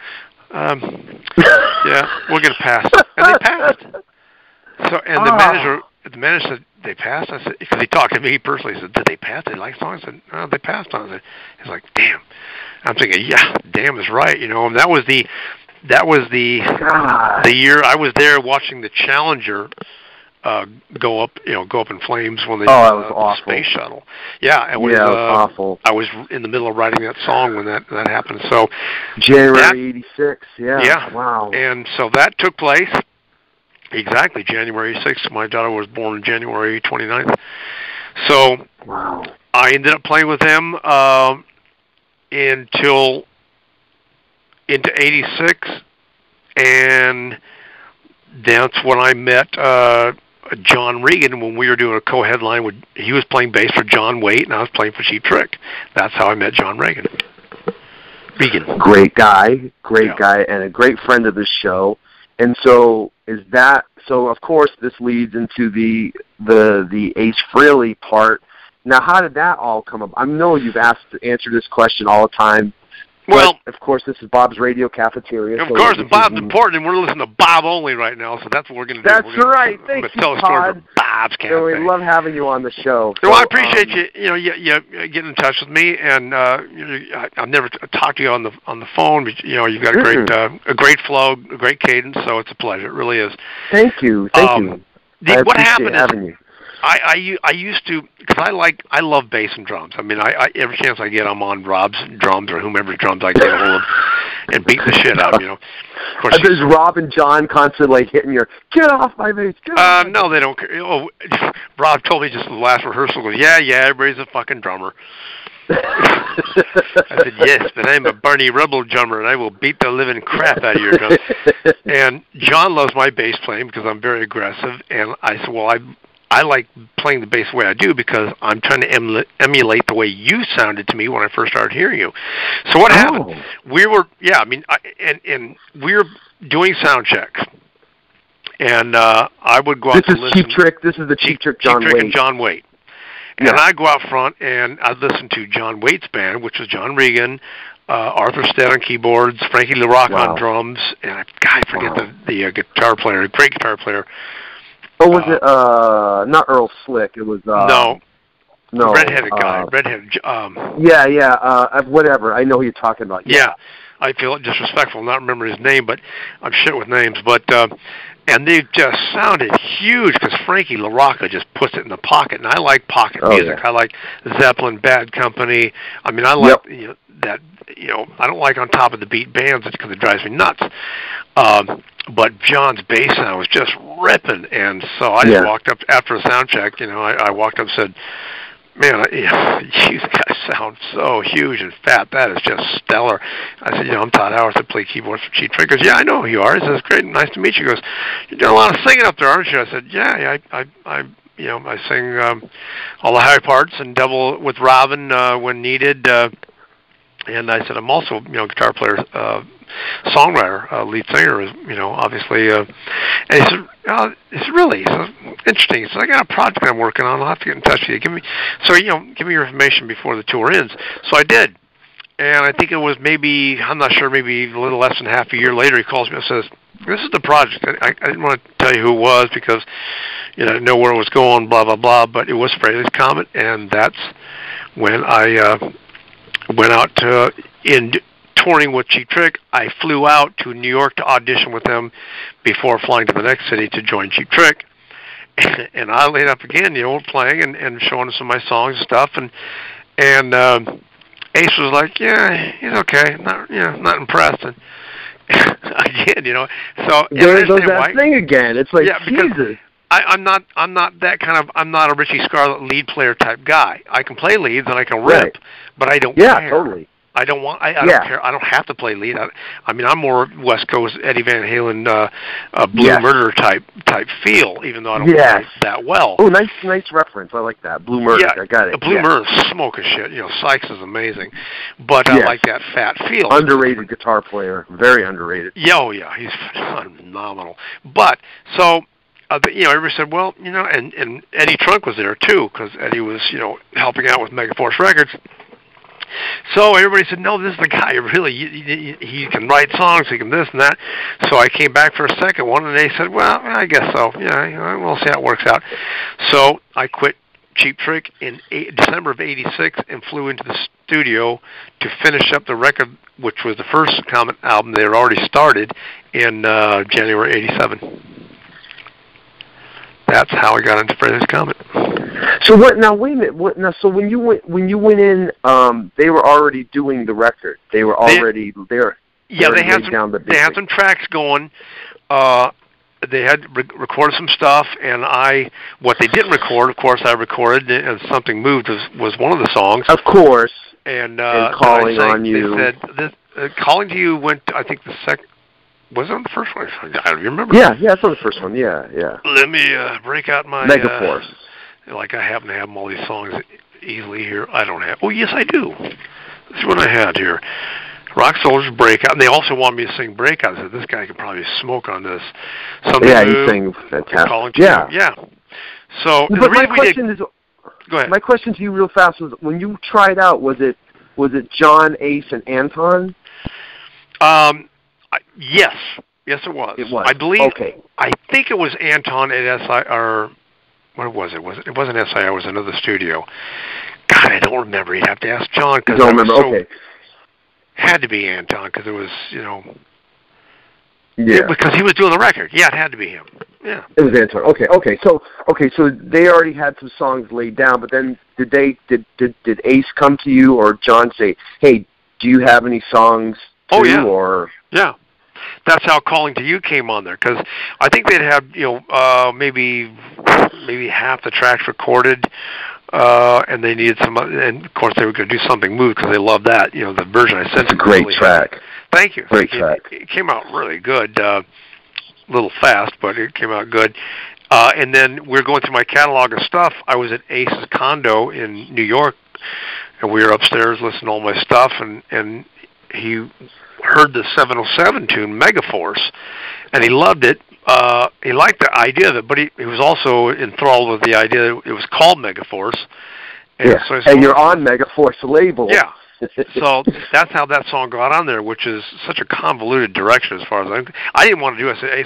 Speaker 2: Yeah, we're going to pass. And they passed. So, and the manager said, they passed? I said, because he talked to me personally. He said, did they pass? They like songs? I said, no, they passed on it. He's like, damn. I'm thinking, yeah, damn is right. And that was the year I was there watching the Challenger go up in flames when they the space shuttle. Yeah, it was
Speaker 1: awful.
Speaker 2: I was in the middle of writing that song when that happened. So
Speaker 1: January '86. Yeah.
Speaker 2: Yeah.
Speaker 1: Wow.
Speaker 2: And so that took place exactly January 6th. My daughter was born January 29th. So
Speaker 1: wow.
Speaker 2: I ended up playing with them into '86, and that's when I met John Regan when we were doing a co-headline. He was playing bass for John Waite, and I was playing for Cheap Trick. That's how I met John Regan.
Speaker 1: Great guy, and a great friend of the show. And so of course this leads into the Ace Frehley part. Now, how did that all come up? I know you've answered this question all the time.
Speaker 2: Well,
Speaker 1: but, of course, this is Bob's Radio Cafeteria.
Speaker 2: Of course, Bob's important, and we're listening to Bob only right now, so that's what we're going to do.
Speaker 1: That's right. Thank you,
Speaker 2: tell a story for Bob's Cafe.
Speaker 1: So we love having you on the show.
Speaker 2: So I appreciate you getting in touch with me, and I've never talked to you on the phone, but you've got a great flow, a great cadence, so it's a pleasure. It really is.
Speaker 1: Thank you.
Speaker 2: What happened is I used to, because I love bass and drums. I mean, I every chance I get, I'm on Rob's drums or whomever's drums I get a hold of and beat the shit out. Of course,
Speaker 1: does Rob and John constantly hitting your get off my bass?
Speaker 2: No, they don't. Rob told me just the last rehearsal. Goes, yeah, everybody's a fucking drummer. I said, yes, but I'm a Barney Rubble drummer, and I will beat the living crap out of your drum. And John loves my bass playing because I'm very aggressive, and I said, well, I like playing the bass the way I do because I'm trying to emulate the way you sounded to me when I first started hearing you. So what happened? We were, and we were doing sound checks, and I would go out to listen.
Speaker 1: This is the Cheap Trick John Waite.
Speaker 2: And John Waite. And I'd go out front and I'd listen to John Waite's band, which was John Regan, Arthur Stead on keyboards, Frankie LaRocque on drums, and I forget the guitar player, a great guitar player.
Speaker 1: Oh, was it not Earl Slick? It was
Speaker 2: no, redheaded guy,
Speaker 1: whatever. I know who you're talking about.
Speaker 2: Yeah, I feel disrespectful not remembering his name, but I'm shit with names. But and they just sounded huge because Frankie LaRocque just puts it in the pocket, and I like pocket music. I like Zeppelin, Bad Company. I mean, I like that. I don't like on top of the beat bands because it drives me nuts. But John's bass sound was just ripping, and so I just walked up after a sound check. I walked up and said, "Man, you guys sound so huge and fat. That is just stellar." I said, "I'm Tod Howarth. I play keyboards for Cheap Trick." He goes, "Yeah, I know who you are." He says, "Great, nice to meet you." He goes, "You're doing a lot of singing up there, aren't you?" I said, "Yeah, I sing all the high parts and double with Robin when needed." And I said, "I'm also, guitar player songwriter, lead singer, is, obviously, and he said, it's really interesting. He said, I got a project I'm working on. I'll have to get in touch with you. Give me your information before the tour ends. So I did. And I think it was maybe a little less than half a year later, he calls me and says, this is the project. I didn't want to tell you who it was because, I didn't know where it was going, blah, blah, blah, but it was Frehley's Comet, and that's when I went out in touring with Cheap Trick. I flew out to New York to audition with them before flying to the next city to join Cheap Trick. And I laid up again, playing and showing them some of my songs and stuff, and Ace was like, yeah, he's okay, not impressed. And again, so
Speaker 1: there goes that thing again. It's like,
Speaker 2: yeah,
Speaker 1: Jesus.
Speaker 2: I'm not that kind of, I'm not a Richie Scarlett lead player type guy. I can play leads and I can rip, but I don't care.
Speaker 1: Yeah, totally.
Speaker 2: I don't don't care. I don't have to play lead. I'm more West Coast Eddie Van Halen, Blue Murder type feel, even though I don't play that well.
Speaker 1: Oh, nice reference. I like that. Blue Murder.
Speaker 2: Yeah,
Speaker 1: I got it.
Speaker 2: Blue Murder smoking shit. Sykes is amazing, but I like that fat feel.
Speaker 1: Underrated guitar player. Very underrated.
Speaker 2: Yeah, he's phenomenal. But so. Everybody said, well, and Eddie Trunk was there too, because Eddie was, helping out with Megaforce Records. So everybody said, no, this is the guy. Really, he can write songs, he can this and that. So I came back for a second one, and they said, well, I guess so. Yeah, we'll see how it works out. So I quit Cheap Trick in December of '86 and flew into the studio to finish up the record, which was the first Comet album they had already started in January '87. That's how I got into Frehley's Comet.
Speaker 1: So what? Now wait a minute. So when you went in, they were already doing the record. They were already there.
Speaker 2: Yeah, they had some tracks going. They had recorded some stuff, and what they didn't record, of course, I recorded, and Something Moved was one of the songs.
Speaker 1: Of course.
Speaker 2: And
Speaker 1: Calling on You.
Speaker 2: They said Calling to You went. I think the second. Was it on the first one? I don't remember.
Speaker 1: Yeah, it's on the first one. Yeah.
Speaker 2: Let me break out my
Speaker 1: Megaforce.
Speaker 2: I happen to have all these songs easily here. I don't have. Oh, yes, I do. This is what I had here. Rock Soldiers, Breakout. And they also wanted me to sing Breakout. I said, this guy could probably smoke on this.
Speaker 1: He sang fantastic.
Speaker 2: Yeah. So,
Speaker 1: but my question is,
Speaker 2: go ahead.
Speaker 1: My question to you real fast was, when you tried out, was it John, Ace, and Anton?
Speaker 2: Yes, it was.
Speaker 1: It was.
Speaker 2: I believe.
Speaker 1: Okay.
Speaker 2: I think it was Anton at SI, or what was it? It wasn't SI. It was another studio. God, I don't remember. You'd have to ask John.
Speaker 1: Don't remember. Okay.
Speaker 2: Had to be Anton because it was,
Speaker 1: Yeah.
Speaker 2: Because he was doing the record. Yeah, it had to be him. Yeah.
Speaker 1: It was Anton. Okay. So they already had some songs laid down, but then did Ace come to you or John say, hey, do you have any songs? Or
Speaker 2: yeah, that's how Calling to You came on there, because I think they'd have maybe half the tracks recorded, and they needed some, and of course they were going to do Something Moved because they loved that. The version I sent.
Speaker 1: It's a great track.
Speaker 2: Thank you.
Speaker 1: Great track.
Speaker 2: It came out really good. A little fast, but it came out good. And then we're going through my catalog of stuff. I was at Ace's condo in New York, and we were upstairs listening to all my stuff, and he heard the 707 tune, Megaforce, and he loved it. He liked the idea of it, but he was also enthralled with the idea that it was called Megaforce. And
Speaker 1: yeah,
Speaker 2: so
Speaker 1: and you're on Megaforce label.
Speaker 2: Yeah. So that's how that song got on there, which is such a convoluted direction as far as I didn't want to do it. I said, hey,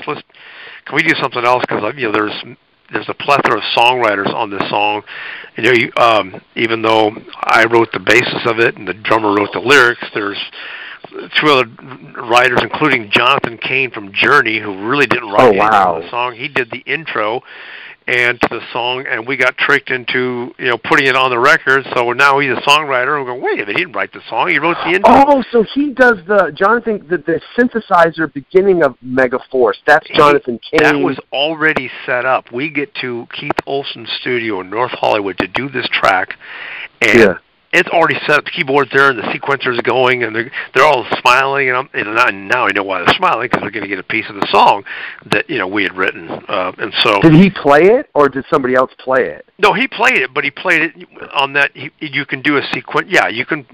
Speaker 2: can we do something else? Because there's a plethora of songwriters on this song. Even though I wrote the basis of it and the drummer wrote the lyrics, there's two other writers, including Jonathan Cain from Journey, who really didn't write anything on the song. He did the intro and to the song, and we got tricked into putting it on the record. So now he's a songwriter. And we go, wait a minute, he didn't write the song. He wrote the intro.
Speaker 1: Oh, so he does Jonathan, the synthesizer beginning of Megaforce. That's Jonathan Cain.
Speaker 2: That was already set up. We get to Keith Olsen's studio in North Hollywood to do this track, and it's already set up. The keyboard's there, and the sequencer's going, and they're all smiling. And now I know why they're smiling, because they're going to get a piece of the song that we had written. And so,
Speaker 1: did he play it, or did somebody else play it?
Speaker 2: No, he played it, but he played it on that. You can do a sequence. Yeah, you can.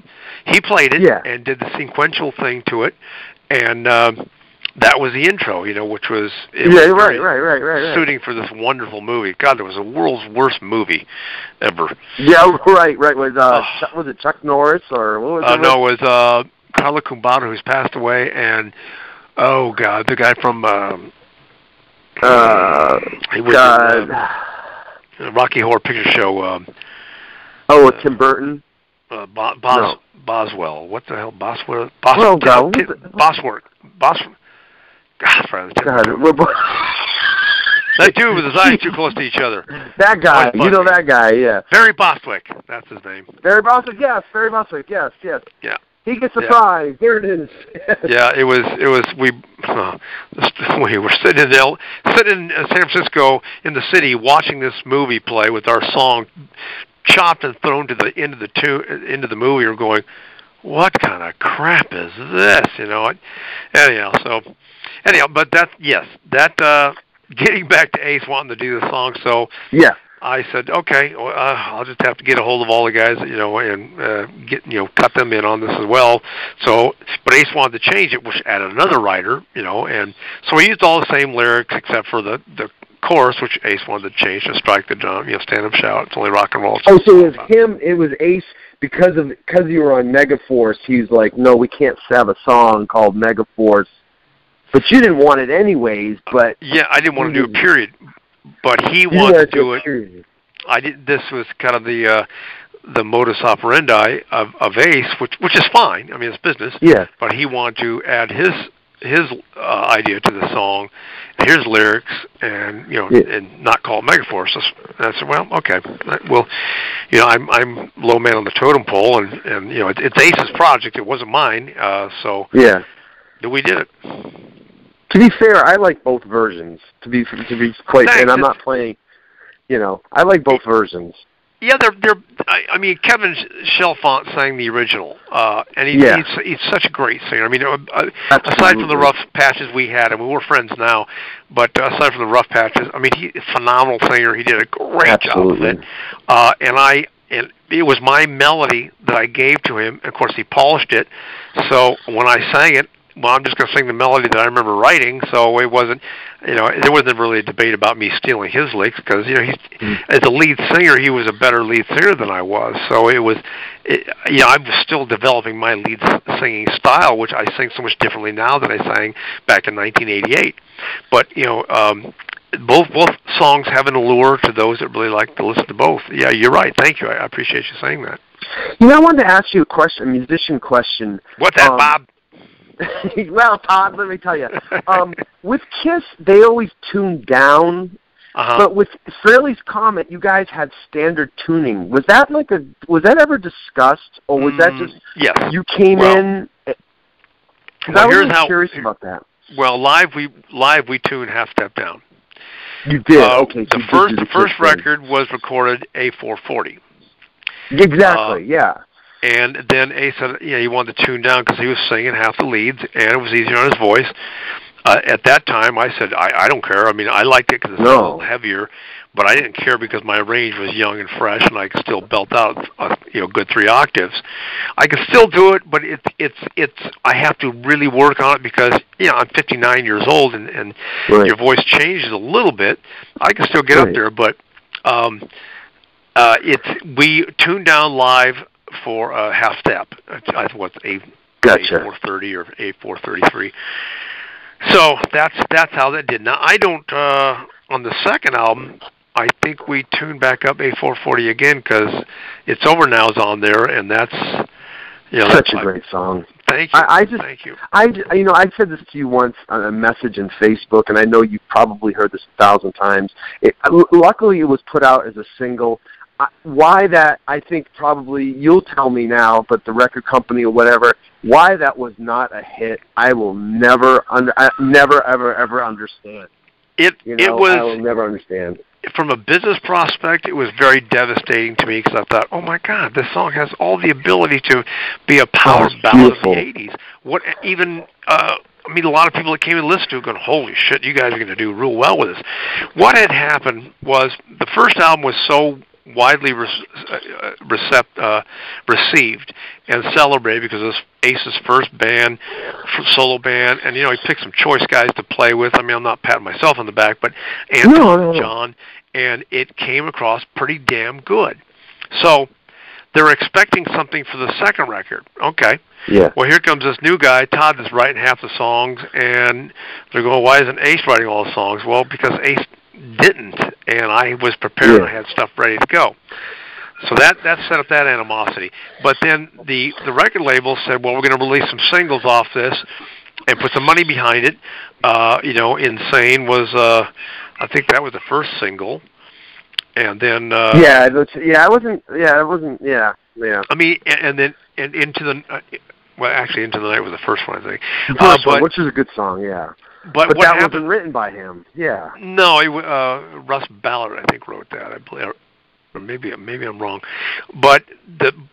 Speaker 2: He played it and did the sequential thing to it, and that was the intro, which was
Speaker 1: right.
Speaker 2: suiting for this wonderful movie. God, it was the world's worst movie ever.
Speaker 1: Yeah, right. Was it Chuck Norris or what was it?
Speaker 2: No, it was Carla Kumbana, who's passed away, and oh God, the guy from he was in the Rocky Horror Picture Show.
Speaker 1: Tim Burton.
Speaker 2: Boswell. What the hell, Bosworth? Bosworth. God, that dude with his eyes too close to each other.
Speaker 1: That guy, that guy, yeah.
Speaker 2: Barry Bostwick, that's his name.
Speaker 1: Barry Bostwick, yes.
Speaker 2: Yeah.
Speaker 1: He gets a prize. There it is.
Speaker 2: Yeah, it was. We were sitting in San Francisco in the city watching this movie play with our song chopped and thrown to the end of the movie. We're going, what kind of crap is this? Anyhow, but getting back to Ace wanting to do the song, so
Speaker 1: yeah, I
Speaker 2: said, okay, I'll just have to get a hold of all the guys, and get cut them in on this as well. So, but Ace wanted to change it, which added another writer, and so we used all the same lyrics except for the chorus, which Ace wanted to change to strike the stand up shout. It's only rock and roll.
Speaker 1: Oh, so it was him. It was Ace because you were on Megaforce. He's like, no, we can't have a song called Megaforce. But you didn't want it anyways. But
Speaker 2: yeah, I didn't want to do a period. But he wanted to do it. Period. I did. This was kind of the modus operandi of Ace, which is fine. I mean, it's business.
Speaker 1: Yeah.
Speaker 2: But he wanted to add his idea to the song, his lyrics, and and not call it Megaforce. And I said, well, okay, well, I'm low man on the totem pole, and it's Ace's project. It wasn't mine. So
Speaker 1: yeah,
Speaker 2: we did it.
Speaker 1: To be fair, I like both versions. To be quite, and I'm not playing. I like both versions.
Speaker 2: Yeah, they're. I mean, Kevin Chalfant sang the original, and he's such a great singer. I mean, aside from the rough patches we had, and we were friends now, but aside from the rough patches, I mean, he's a phenomenal singer. He did a great job of it, and it was my melody that I gave to him. Of course, he polished it. So when I sang it, well, I'm just going to sing the melody that I remember writing, so it wasn't, there wasn't really a debate about me stealing his licks, because, as a lead singer, he was a better lead singer than I was, so I was still developing my lead singing style, which I sing so much differently now than I sang back in 1988, but, both songs have an allure to those that really like to listen to both. Yeah, you're right, thank you, I appreciate you saying that.
Speaker 1: I wanted to ask you a musician question.
Speaker 2: What's that, Bob?
Speaker 1: Well, Todd, let me tell you. With Kiss, they always tune down. But with Frehley's Comet, you guys had standard tuning. Was that ever discussed, or was that just you came in? Because I was curious about that.
Speaker 2: Well, live we tune half step down.
Speaker 1: You did. Okay. So
Speaker 2: the first record was recorded A440.
Speaker 1: Exactly. Yeah.
Speaker 2: And then Ace said, he wanted to tune down because he was singing half the leads, and it was easier on his voice. At that time, I said, I don't care. I mean, I liked it because it's a little heavier, but I didn't care because my range was young and fresh, and I could still belt out, good 3 octaves. I can still do it, but I have to really work on it because, I'm 59 years old, and your voice changes a little bit. I can still get up there, but we tuned down live for a half step. I think what's A430 or A433. So that's how that did. Now I don't on the second album. I think we tuned back up A440 again because It's Over Now's on there, and that's
Speaker 1: such a great song.
Speaker 2: Thank you. Thank you.
Speaker 1: I said this to you once on a message in Facebook, and I know you've probably heard this 1,000 times. Luckily, it was put out as a single. Why that, I think probably you'll tell me now, but the record company or whatever, why that was not a hit, I will never ever understand.
Speaker 2: I
Speaker 1: will never understand.
Speaker 2: From a business prospect, it was very devastating to me because I thought, oh my God, this song has all the ability to be a power ballad of the 80s. A lot of people that came and listened to it going, holy shit, you guys are going to do real well with this. What had happened was the first album was so widely received and celebrated because it was Ace's first band, solo band, and he picked some choice guys to play with. I mean, I'm not patting myself on the back, but Anton and John, and it came across pretty damn good. So they're expecting something for the second record. Okay.
Speaker 1: Yeah.
Speaker 2: Well, here comes this new guy, Tod, is writing half the songs, and they're going, why isn't Ace writing all the songs? Well, because Ace didn't, and I was prepared. I had stuff ready to go. So that set up that animosity. But then the record label said, well, we're going to release some singles off this and put some money behind it. Insane was, I think that was the first single. And then
Speaker 1: it wasn't. I mean,
Speaker 2: and then Into the Into the Night was the first one, I think.
Speaker 1: The first one, which is a good song, yeah.
Speaker 2: But what
Speaker 1: that
Speaker 2: happened,
Speaker 1: wasn't written by him. Yeah.
Speaker 2: No, Russ Ballard, I think, wrote that. I believe, or maybe I'm wrong. But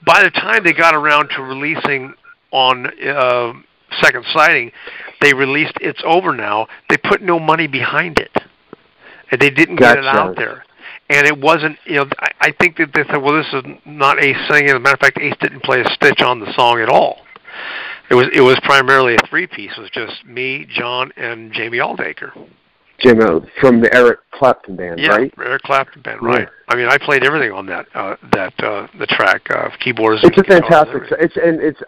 Speaker 2: by the time they got around to releasing on Second Sighting, they released It's Over Now. They put no money behind it, and they didn't get it out there. And it wasn't, I think that they said, well, this is not Ace singing. As a matter of fact, Ace didn't play a stitch on the song at all. It was primarily a three-piece. It was just me, John, and Jamie Aldaker.
Speaker 1: Jim from the Eric Clapton band, right?
Speaker 2: Yeah, Eric Clapton band, right.
Speaker 1: Yeah.
Speaker 2: I mean, I played everything on the track, keyboards.
Speaker 1: It's a fantastic.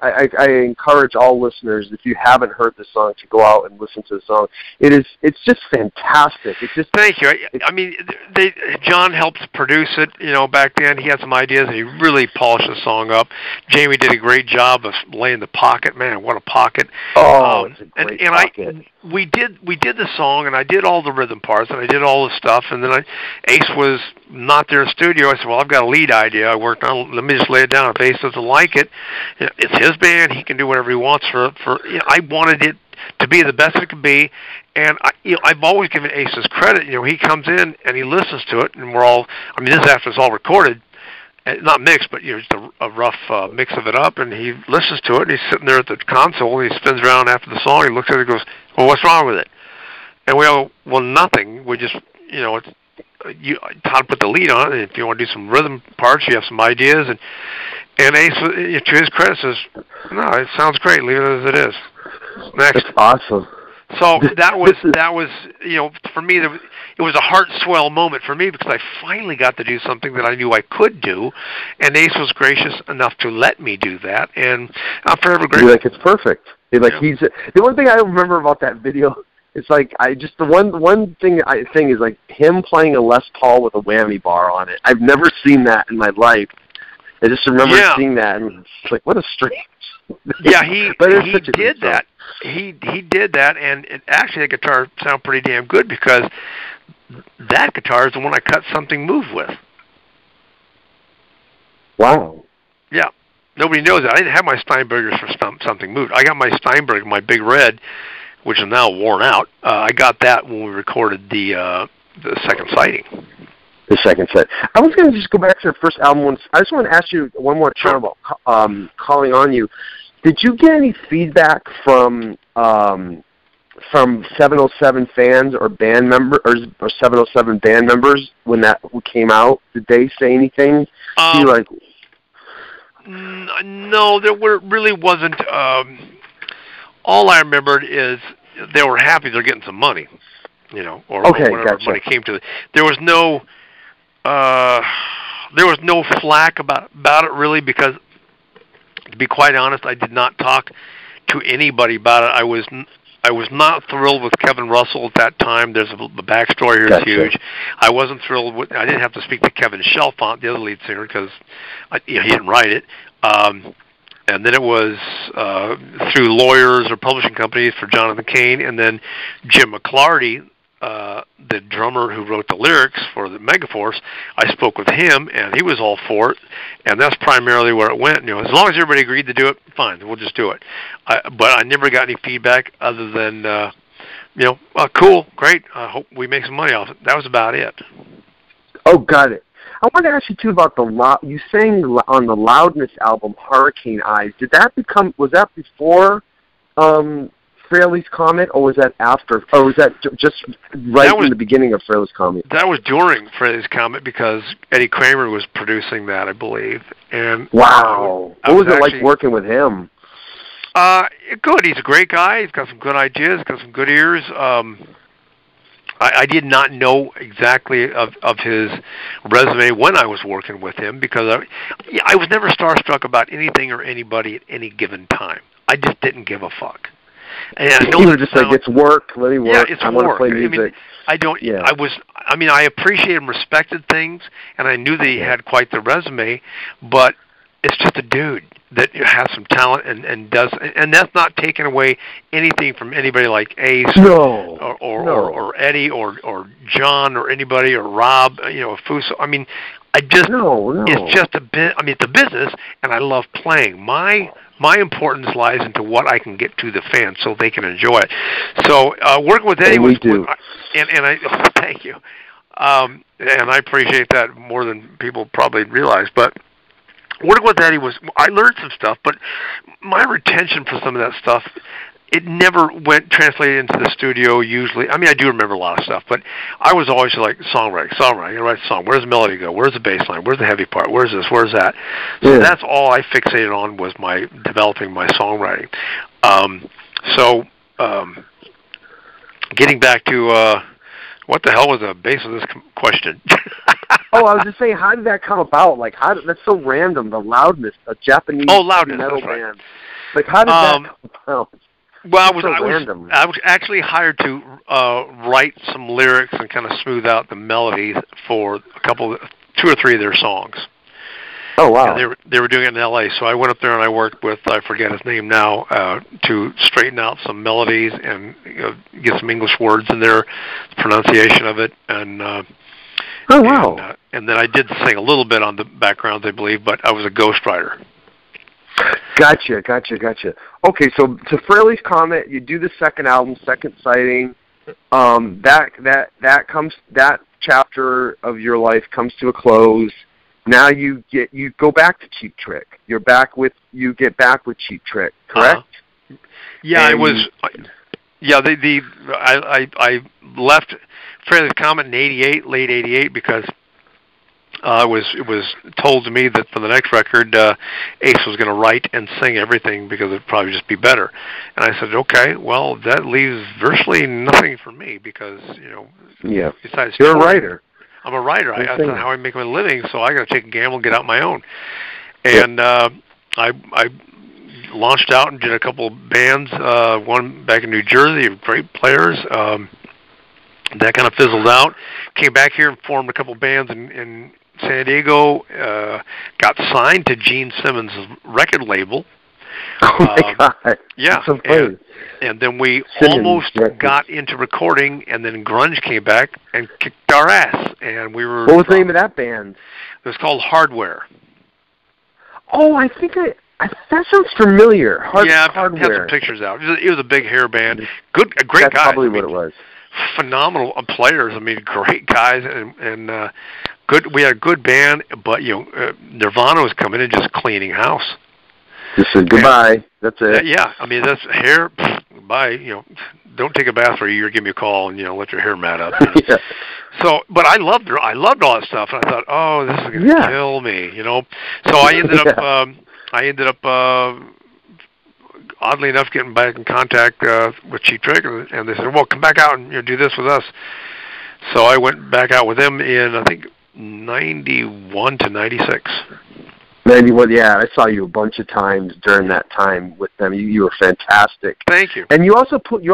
Speaker 1: I encourage all listeners, if you haven't heard the song, to go out and listen to the song. It's just fantastic. It's just.
Speaker 2: Thank you. I mean, John helped produce it. Back then he had some ideas and he really polished the song up. Jamie did a great job of laying the pocket. Man, what a pocket!
Speaker 1: Oh, it's a great pocket.
Speaker 2: We did the song, and I did all the rhythm parts, and I did all the stuff, and then Ace was not there in the studio. I said, well, I've got a lead idea I worked on. Let me just lay it down. If Ace doesn't like it, it's his band. He can do whatever he wants for I wanted it to be the best it could be, and I've always given Ace his credit. He comes in and he listens to it, and this is after it's all recorded. Not mixed, but just a rough mix of it up, and he listens to it, and he's sitting there at the console, and he spins around after the song, he looks at it and goes, well, what's wrong with it? And we go, well, nothing. We just, Tod put the lead on it, and if you want to do some rhythm parts, you have some ideas, and Ace, to his credit, says, no, it sounds great, leave it as it is. Next.
Speaker 1: That's awesome.
Speaker 2: So that was for me, it was a heart swell moment for me because I finally got to do something that I knew I could do, and Ace was gracious enough to let me do that, and I'm forever grateful.
Speaker 1: It's perfect. He's the one thing I remember about that video. It's like the one thing is like him playing a Les Paul with a whammy bar on it. I've never seen that in my life. I just remember seeing that, and it's like, what a strange.
Speaker 2: Yeah, he did that. He did that, and actually the guitar sounded pretty damn good because that guitar is the one I cut Something Move with.
Speaker 1: Wow.
Speaker 2: Yeah. Nobody knows that. I didn't have my Steinbergers for Something Moved. I got my Steinberg, my Big Red, which is now worn out. I got that when we recorded the Second Sighting.
Speaker 1: The second set. I was going to just go back to the first album. I just want to ask you one more time about Calling on You. Did you get any feedback from 707 fans or band members or 707 band members when that came out? Did they say anything?
Speaker 2: No, there really wasn't. All I remembered is they were happy they're getting some money, or whatever money came to it. There was no flack about it really, because to be quite honest, I did not talk to anybody about it. I was not thrilled with Kevin Russell at that time. There's a backstory here that's huge. I wasn't thrilled with. I didn't have to speak to Kevin Chalfant, the other lead singer, because he didn't write it. And then it was through lawyers or publishing companies for Jonathan Cain, and then Jim McClarty, the drummer who wrote the lyrics for the Megaforce. I spoke with him, and he was all for it, and that's primarily where it went. As long as everybody agreed to do it, fine, we'll just do it. But I never got any feedback other than, cool, great, I hope we make some money off it. That was about it.
Speaker 1: Oh, got it. I want to ask you too about you sang on the Loudness album, Hurricane Eyes. Was that before Frehley's Comet, or was that after? Or was that just right in the beginning of Frehley's Comet?
Speaker 2: That was during Frehley's Comet because Eddie Kramer was producing that, I believe. And
Speaker 1: wow, what was it like working with him?
Speaker 2: Good. He's a great guy. He's got some good ideas. Got some good ears. I did not know exactly of his resume when I was working with him because I was never starstruck about anything or anybody at any given time. I just didn't give a fuck. And I know
Speaker 1: you were just like, it's work, let me work.
Speaker 2: Yeah, it's
Speaker 1: I
Speaker 2: work.
Speaker 1: want to play music.
Speaker 2: I mean, I appreciated and respected things, and I knew that he had quite the resume, but it's just a dude that has some talent and does, and that's not taking away anything from anybody like Ace or Eddie or John or anybody or Rob, Fuso. I mean, it's just a bit. I mean, it's a business, and I love playing. My importance lies into what I can get to the fans so they can enjoy it. So working with Eddie was, and I thank you, and I appreciate that more than people probably realize, but. Working with Eddie I learned some stuff, but my retention for some of that stuff, it never went translated into the studio usually. I mean, I do remember a lot of stuff, but I was always like songwriting. You gotta write a song. Where's the melody go? Where's the bass line? Where's the heavy part? Where's this? Where's that? So that's all I fixated on was developing my songwriting. Getting back to what the hell was the base of this question?
Speaker 1: I was just saying, how did that come about? Like, that's so random, the Loudness, a Japanese metal band. Like, how did that come about?
Speaker 2: Well, I was actually hired to write some lyrics and kind of smooth out the melodies for 2 or 3 of their songs.
Speaker 1: Oh, wow.
Speaker 2: And they were doing it in L.A., so I went up there and I worked with, I forget his name now, to straighten out some melodies and get some English words in there, pronunciation of it, and
Speaker 1: oh, wow.
Speaker 2: And then I did sing a little bit on the backgrounds, I believe, but I was a ghostwriter.
Speaker 1: Gotcha. Okay, so to Frehley's Comet, you do the second album, Second Sighting. That chapter of your life comes to a close. Now you go back to Cheap Trick. You get back with Cheap Trick, correct?
Speaker 2: Yeah, it was. Yeah, I left Frehley's Comet in '88, late '88, because it was told to me that for the next record, Ace was going to write and sing everything because it'd probably just be better. And I said, okay, well, that leaves virtually nothing for me because besides
Speaker 1: you're a writer.
Speaker 2: I'm a writer. That's not how I make my living, so I got to take a gamble and get out my own. And I launched out and did a couple of bands, one back in New Jersey, great players. That kind of fizzled out. Came back here and formed a couple of bands in San Diego. Got signed to Gene Simmons' record label.
Speaker 1: Oh, my God.
Speaker 2: Yeah. And then we almost got into recording, and then grunge came back and kicked our ass. And we were.
Speaker 1: What was the name of that band?
Speaker 2: It was called Hardware.
Speaker 1: Oh, I think that sounds familiar. Hardware.
Speaker 2: I've had some pictures out. It was a big hair band. A great guy.
Speaker 1: That's probably what it was.
Speaker 2: Phenomenal players. I mean, great guys and good. We had a good band, but Nirvana was coming in just cleaning house.
Speaker 1: Just said goodbye. That's it.
Speaker 2: Yeah, I mean that's hair. Bye. Don't take a bath for a year. Give me a call and let your hair mat up.
Speaker 1: Yeah.
Speaker 2: So, but I loved all that stuff, and I thought, oh, this is gonna kill me. So I ended up. Oddly enough, getting back in contact with Cheap Trick, and they said, well, come back out and do this with us. So I went back out with them in, I think, 91 to 96.
Speaker 1: 91, yeah. I saw you a bunch of times during that time with them. You were fantastic.
Speaker 2: Thank you.
Speaker 1: And you also put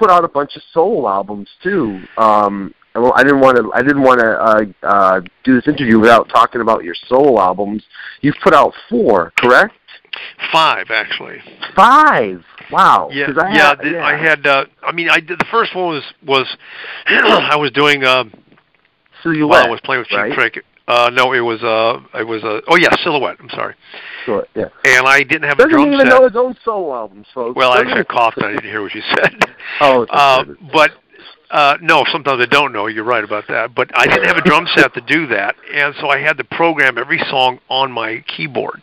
Speaker 1: out a bunch of solo albums, too. I didn't want to do this interview without talking about your solo albums. You've put out 4, correct?
Speaker 2: 5, actually.
Speaker 1: 5. Wow.
Speaker 2: Yeah. I had. I did the first one was I was doing.
Speaker 1: Silhouette.
Speaker 2: While I was playing with Cheap Trick. No, it was Silhouette. I'm sorry.
Speaker 1: Silhouette. Yeah.
Speaker 2: And I didn't have a drum set.
Speaker 1: Doesn't even know his own solo albums, folks.
Speaker 2: Well, actually, I coughed and I didn't hear what you said.
Speaker 1: Oh.
Speaker 2: But. No, sometimes I don't know. You're right about that. But I didn't have a drum set to do that, and so I had to program every song on my keyboard,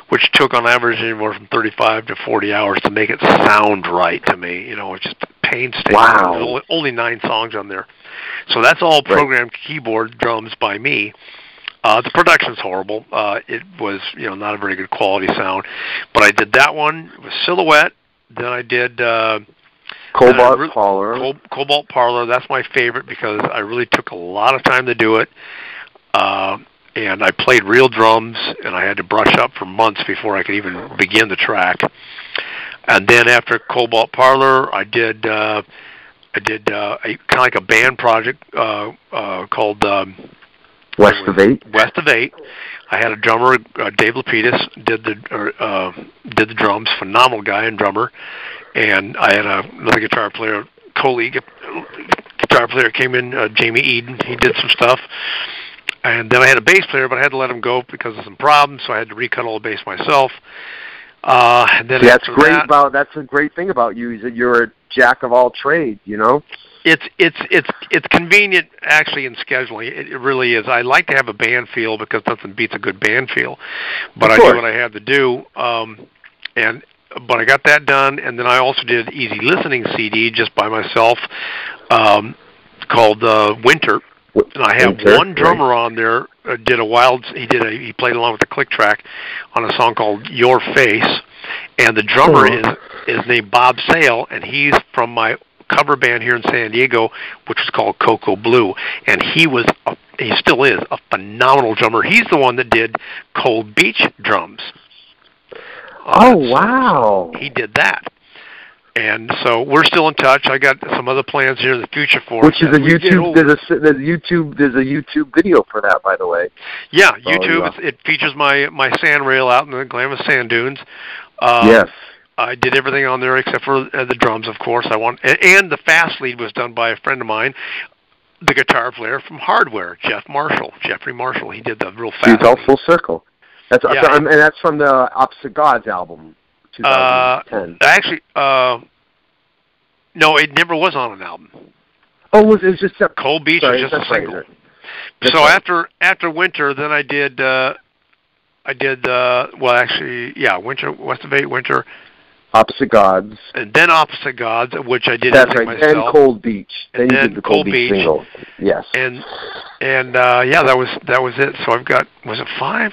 Speaker 2: which took on average anywhere from 35 to 40 hours to make it sound right to me. You know, it's just painstaking.
Speaker 1: Wow.
Speaker 2: There's only 9 songs on there. So that's all programmed keyboard drums by me. The production's horrible. It was, not a very good quality sound. But I did that one with Silhouette. Then I did
Speaker 1: Cobalt Parlor.
Speaker 2: Cobalt Parlor. That's my favorite because I really took a lot of time to do it. And I played real drums, and I had to brush up for months before I could even begin the track. And then after Cobalt Parlor, I did a kind of like a band project called
Speaker 1: West of 8.
Speaker 2: West of 8. I had a drummer, Dave Lapidus, did the drums. Phenomenal guy and drummer. And I had another guitar player, co-lead guitar player came in, Jamie Eden. He did some stuff. And then I had a bass player, but I had to let him go because of some problems, so I had to recut all the bass myself. And then
Speaker 1: that's a great thing about you is that you're a jack of all trades,
Speaker 2: It's convenient actually in scheduling. It really is. I like to have a band feel because nothing beats a good band feel. But I do what I had to do. But I got that done, and then I also did an easy listening CD just by myself called Winter. And I have one drummer on there. He played along with the click track on a song called Your Face, and the drummer is named Bob Sale, and he's from my cover band here in San Diego, which is called Cocoa Blue, and he still is a phenomenal drummer. He's the one that did Cold Beach drums.
Speaker 1: Wow!
Speaker 2: He did that. And so we're still in touch. I got some other plans here in the future for
Speaker 1: which is a YouTube. There's a YouTube video for that, by the way.
Speaker 2: Yeah, YouTube. It features my sand rail out in the glamorous sand dunes.
Speaker 1: Yes.
Speaker 2: I did everything on there except for the drums, of course. And the fast lead was done by a friend of mine, the guitar player from Hardware, Jeffrey Marshall. He did the real fast.
Speaker 1: He's all full circle. And that's from the Opposite Gods album. 2010.
Speaker 2: Actually, no, it never was on an album.
Speaker 1: Oh, it was just
Speaker 2: Cold Beach was just a single. Right. So after Winter, then I did Winter, West of 8, Winter.
Speaker 1: Opposite Gods.
Speaker 2: And then Opposite Gods, which I did
Speaker 1: myself.
Speaker 2: Then
Speaker 1: Cold Beach. Then you did the Cold Beach single. Yes.
Speaker 2: And that was it. So I've got, was it 5?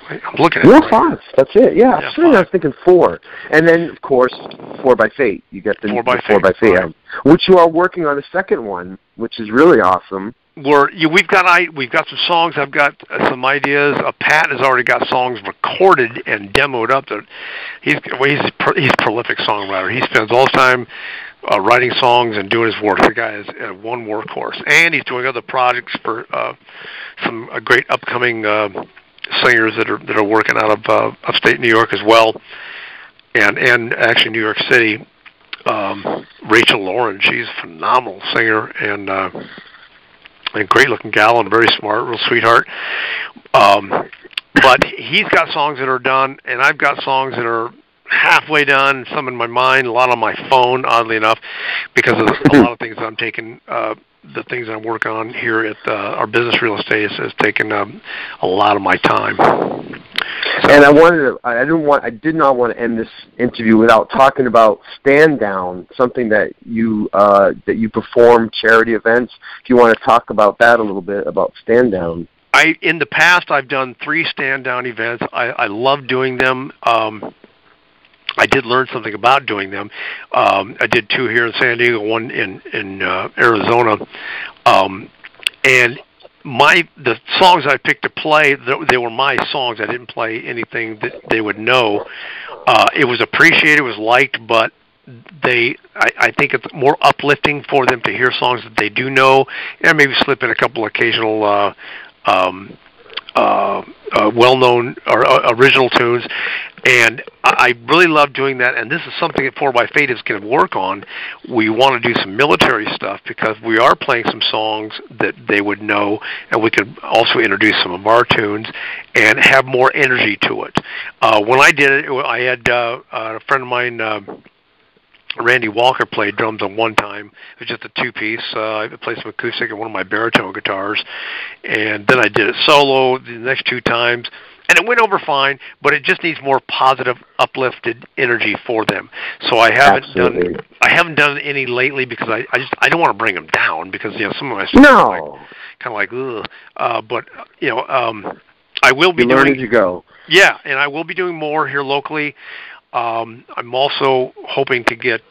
Speaker 2: I'm looking at it.
Speaker 1: 5. That's it. Yeah. I was thinking 4. And then of course 4 by Fate. You get the 4 by Fate. Right. Which you are working on a second one, which is really awesome.
Speaker 2: We've got some songs. I've got some ideas. Pat has already got songs recorded and demoed up. He's a prolific songwriter. He spends all his time writing songs and doing his work. The guy is one workhorse, and he's doing other projects for some great upcoming singers that are working out of upstate New York as well, and actually New York City. Rachel Lauren, she's a phenomenal singer and a great-looking gal and very smart, real sweetheart. But he's got songs that are done, and I've got songs that are halfway done, some in my mind, a lot on my phone, oddly enough, because of a lot of things that I'm taking, the things I'm working on here at our business real estate has taken a lot of my time.
Speaker 1: And I did not want to end this interview without talking about Stand Down, something that you perform, charity events. If you want to talk about that a little bit, about Stand Down.
Speaker 2: In the past, I've done 3 Stand Down events. I love doing them. I did learn something about doing them. I did 2 here in San Diego, 1 in Arizona, and the songs I picked to play, they were my songs. I didn't play anything that they would know. It was appreciated, it was liked, but I think it's more uplifting for them to hear songs that they do know, and maybe slip in a couple occasional well-known or original tunes. And I really love doing that, and this is something that 4 by Fate is going to work on. We want to do some military stuff because we are playing some songs that they would know, and we could also introduce some of our tunes and have more energy to it. When I did it, I had a friend of mine, Randy Walker, played drums on one time. It was just a 2-piece. I played some acoustic and one of my baritone guitars, and then I did it solo the next 2 times. And it went over fine, but it just needs more positive, uplifted energy for them. So I haven't done any lately because I don't want to bring them down because some of my stuff is kind of like ugh. But I will be
Speaker 1: doing as you go.
Speaker 2: Yeah, and I will be doing more here locally. I'm also hoping to get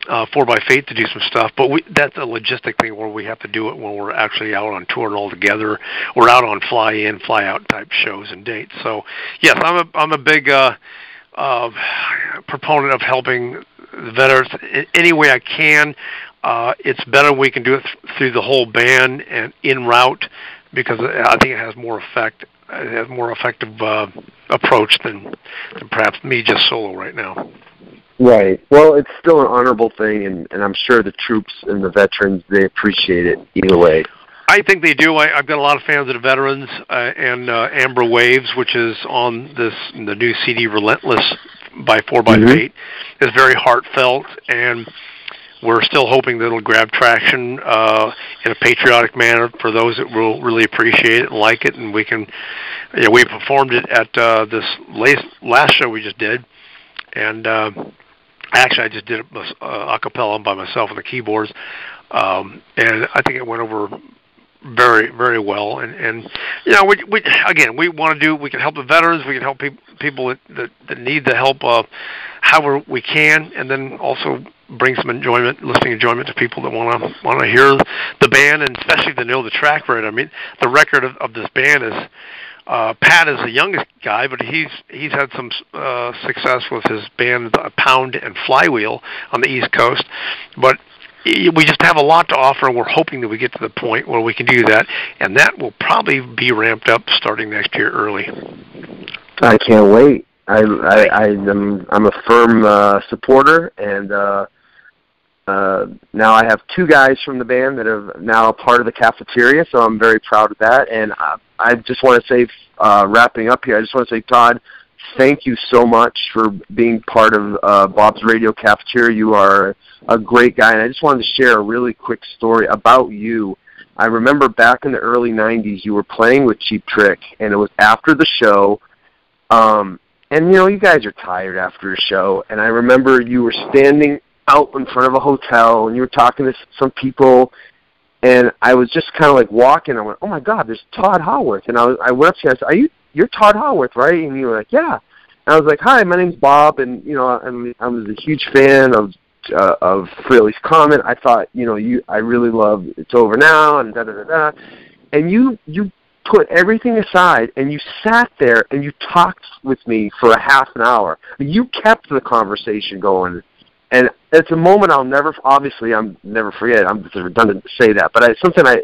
Speaker 2: 4x8 to do some stuff, but that's a logistic thing where we have to do it when we're actually out on tour and all together. We're out on fly-in, fly-out type shows and dates. So, yes, I'm a big proponent of helping the veterans any way I can. It's better we can do it through the whole band and en route because I think it has more effect. It has more effective approach than perhaps me just solo right now.
Speaker 1: Right. Well, it's still an honorable thing, and I'm sure the troops and the veterans, they appreciate it either way.
Speaker 2: I think they do. I've got a lot of fans of the veterans and Amber Waves, which is on the new CD Relentless by 4x8. Is very heartfelt, and we're still hoping that it'll grab traction in a patriotic manner for those that will really appreciate it and like it. And we can, we performed it at this last show we just did, and actually I just did it a cappella by myself on the keyboards, and I think it went over very, very well. And we want to do. We can help the veterans. We can help people that need the help however we can, and then also bring some listening enjoyment to people that want to hear the band, and especially to know the track record. I mean, the record of this band is Pat is the youngest guy, but he's had some success with his band Pound and Flywheel on the East Coast, but we just have a lot to offer, and we're hoping that we get to the point where we can do that, and that will probably be ramped up starting next year early.
Speaker 1: I can't wait. I'm a firm supporter, and now I have two guys from the band that are now a part of the Cafeteria, so I'm very proud of that. And I just want to say, wrapping up here, I just want to say, Todd, thank you so much for being part of Bob's Radio Cafeteria. You are a great guy, and I just wanted to share a really quick story about you. I remember back in the early 90s, you were playing with Cheap Trick, and it was after the show. And, you guys are tired after a show, and I remember you were standing out in front of a hotel, and you were talking to some people, and I was just kind of like walking. I went, oh, my God, there's Tod Howarth. And I went up to you and I said, you're Tod Howarth, right? And you were like, yeah. And I was like, hi, my name's Bob, and, I was a huge fan of Frehley's comment. I thought, I really love It's Over Now, and da-da-da-da. And you put everything aside, and you sat there, and you talked with me for a half an hour. You kept the conversation going. And it's a moment I'll never forget. I'm redundant to say that, but it's something I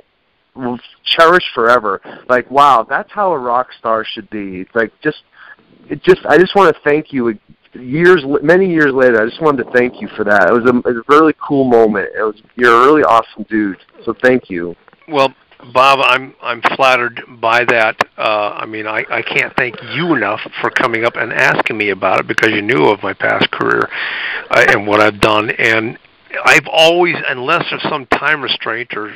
Speaker 1: will cherish forever. Like, wow, that's how a rock star should be. It's like, I just want to thank you. Many years later, I just wanted to thank you for that. It was a really cool moment. You're a really awesome dude. So thank you.
Speaker 2: Well, Bob, I'm flattered by that. I can't thank you enough for coming up and asking me about it, because you knew of my past career and what I've done. And I've always, unless there's some time restraint or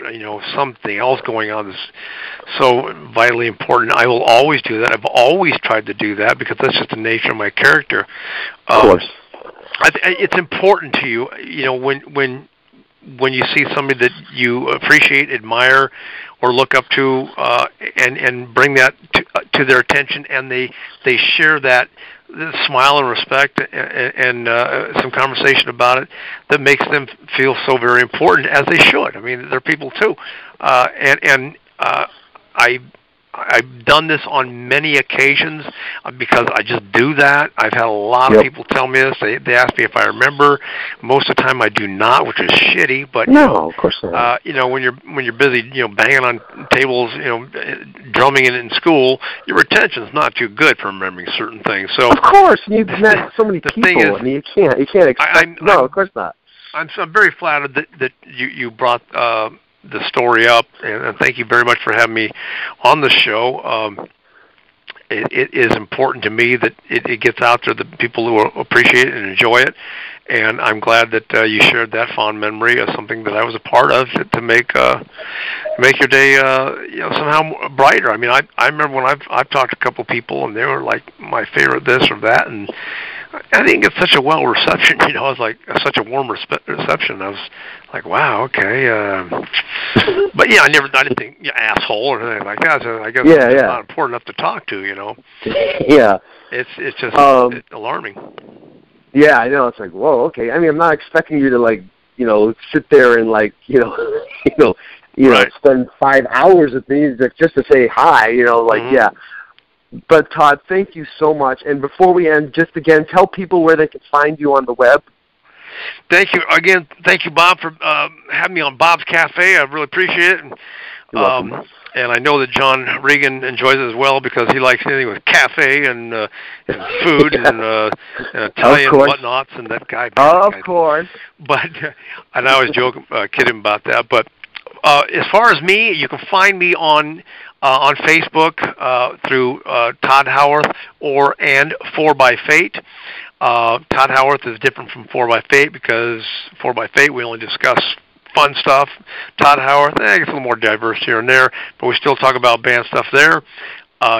Speaker 2: something else going on that's so vitally important, I will always do that. I've always tried to do that because that's just the nature of my character.
Speaker 1: Of course,
Speaker 2: it's important to you. When you see somebody that you appreciate, admire, or look up to, and bring that to their attention, and they share that smile and respect and some conversation about it, that makes them feel so very important, as they should. I mean, they're people too, I've done this on many occasions because I just do that. I've had a lot of people tell me this. They ask me if I remember. Most of the time I do not, which is shitty. But
Speaker 1: no, of course not.
Speaker 2: When you're busy, banging on tables, drumming in school, your retention's not too good for remembering certain things. So
Speaker 1: of course, you've met so many people. I mean, you can't expect. No, of course not.
Speaker 2: I'm very flattered that you brought the story up, and thank you very much for having me on the show. it is important to me that it gets out there, the people who appreciate it and enjoy it. And I'm glad that you shared that fond memory of something that I was a part of to make your day somehow brighter. I mean, I remember when I've talked to a couple of people and they were like my favorite this or that, and I didn't get such a well reception. It was like such a warm reception. I was like, wow, okay. But yeah, I didn't think asshole or anything like that. So I guess it's not important enough to talk to.
Speaker 1: Yeah.
Speaker 2: It's just it's alarming.
Speaker 1: Yeah, I know. It's like, whoa, okay. I mean, I'm not expecting you to sit there and
Speaker 2: Right.
Speaker 1: spend 5 hours with me just to say hi.
Speaker 2: Mm-hmm.
Speaker 1: Yeah. But Todd, thank you so much. And before we end, just again, tell people where they can find you on the web.
Speaker 2: Thank you again. Thank you, Bob, for having me on Bob's Cafe. I really appreciate it.
Speaker 1: You're welcome.
Speaker 2: And I know that John Regan enjoys it as well because he likes anything with cafe and food and Italian whatnots and that guy.
Speaker 1: Of course.
Speaker 2: But and I always joke, kid him about that. But as far as me, you can find me on Facebook through Tod Howarth and 4x8. Tod Howarth is different from 4x8 because 4x8 we only discuss fun stuff. Tod Howarth, it's a little more diverse here and there, but we still talk about band stuff there.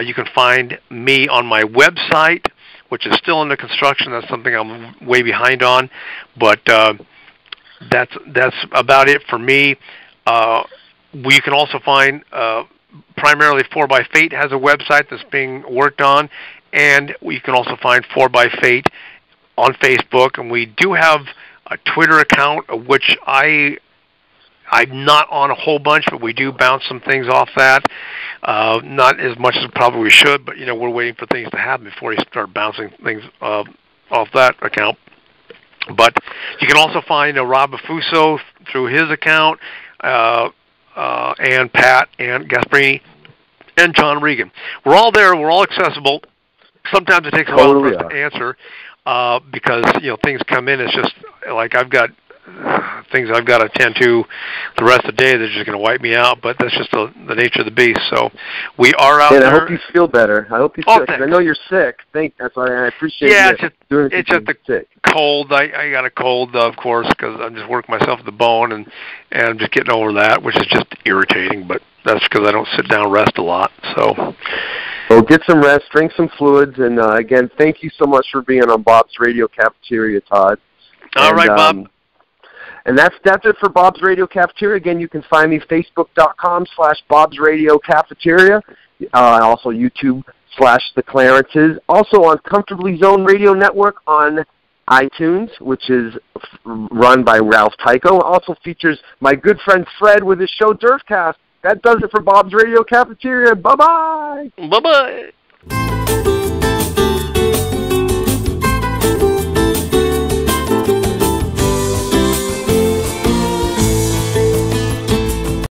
Speaker 2: You can find me on my website, which is still under construction. That's something I'm way behind on, but that's about it for me. You can also find primarily 4x8 has a website that's being worked on, and you can also find 4x8 on Facebook, and we do have a Twitter account, of which I'm not on a whole bunch, but we do bounce some things off that. Not as much as probably we should, but we're waiting for things to happen before you start bouncing things off that account. But you can also find Rob Affuso through his account, and Pat and Gasparini and John Regan. We're all there. We're all accessible. Sometimes it takes a while for us to answer because things come in. It's just like I've got things I've got to attend to the rest of the day. They're just going to wipe me out. But that's just the nature of the beast. So we are out there.
Speaker 1: I hope you feel better. I hope you feel. I know you're sick. That's why I appreciate.
Speaker 2: Yeah,
Speaker 1: it's just
Speaker 2: the
Speaker 1: sick.
Speaker 2: Cold. I got a cold, of course, because I'm just working myself to the bone, and I'm just getting over that, which is just irritating. But that's because I don't sit down and rest a lot. So.
Speaker 1: Well, get some rest, drink some fluids, and again, thank you so much for being on Bob's Radio Cafeteria, Todd.
Speaker 2: All right, Bob.
Speaker 1: And that's it for Bob's Radio Cafeteria. Again, you can find me Facebook.com/Bob's Radio Cafeteria, also YouTube/The Clarences, also on Comfortably Zone Radio Network on iTunes, which is run by Ralph Tycho. Also features my good friend Fred with his show Durfcast. That does it for Bob's Radio Cafeteria. Bye-bye.
Speaker 2: Bye-bye.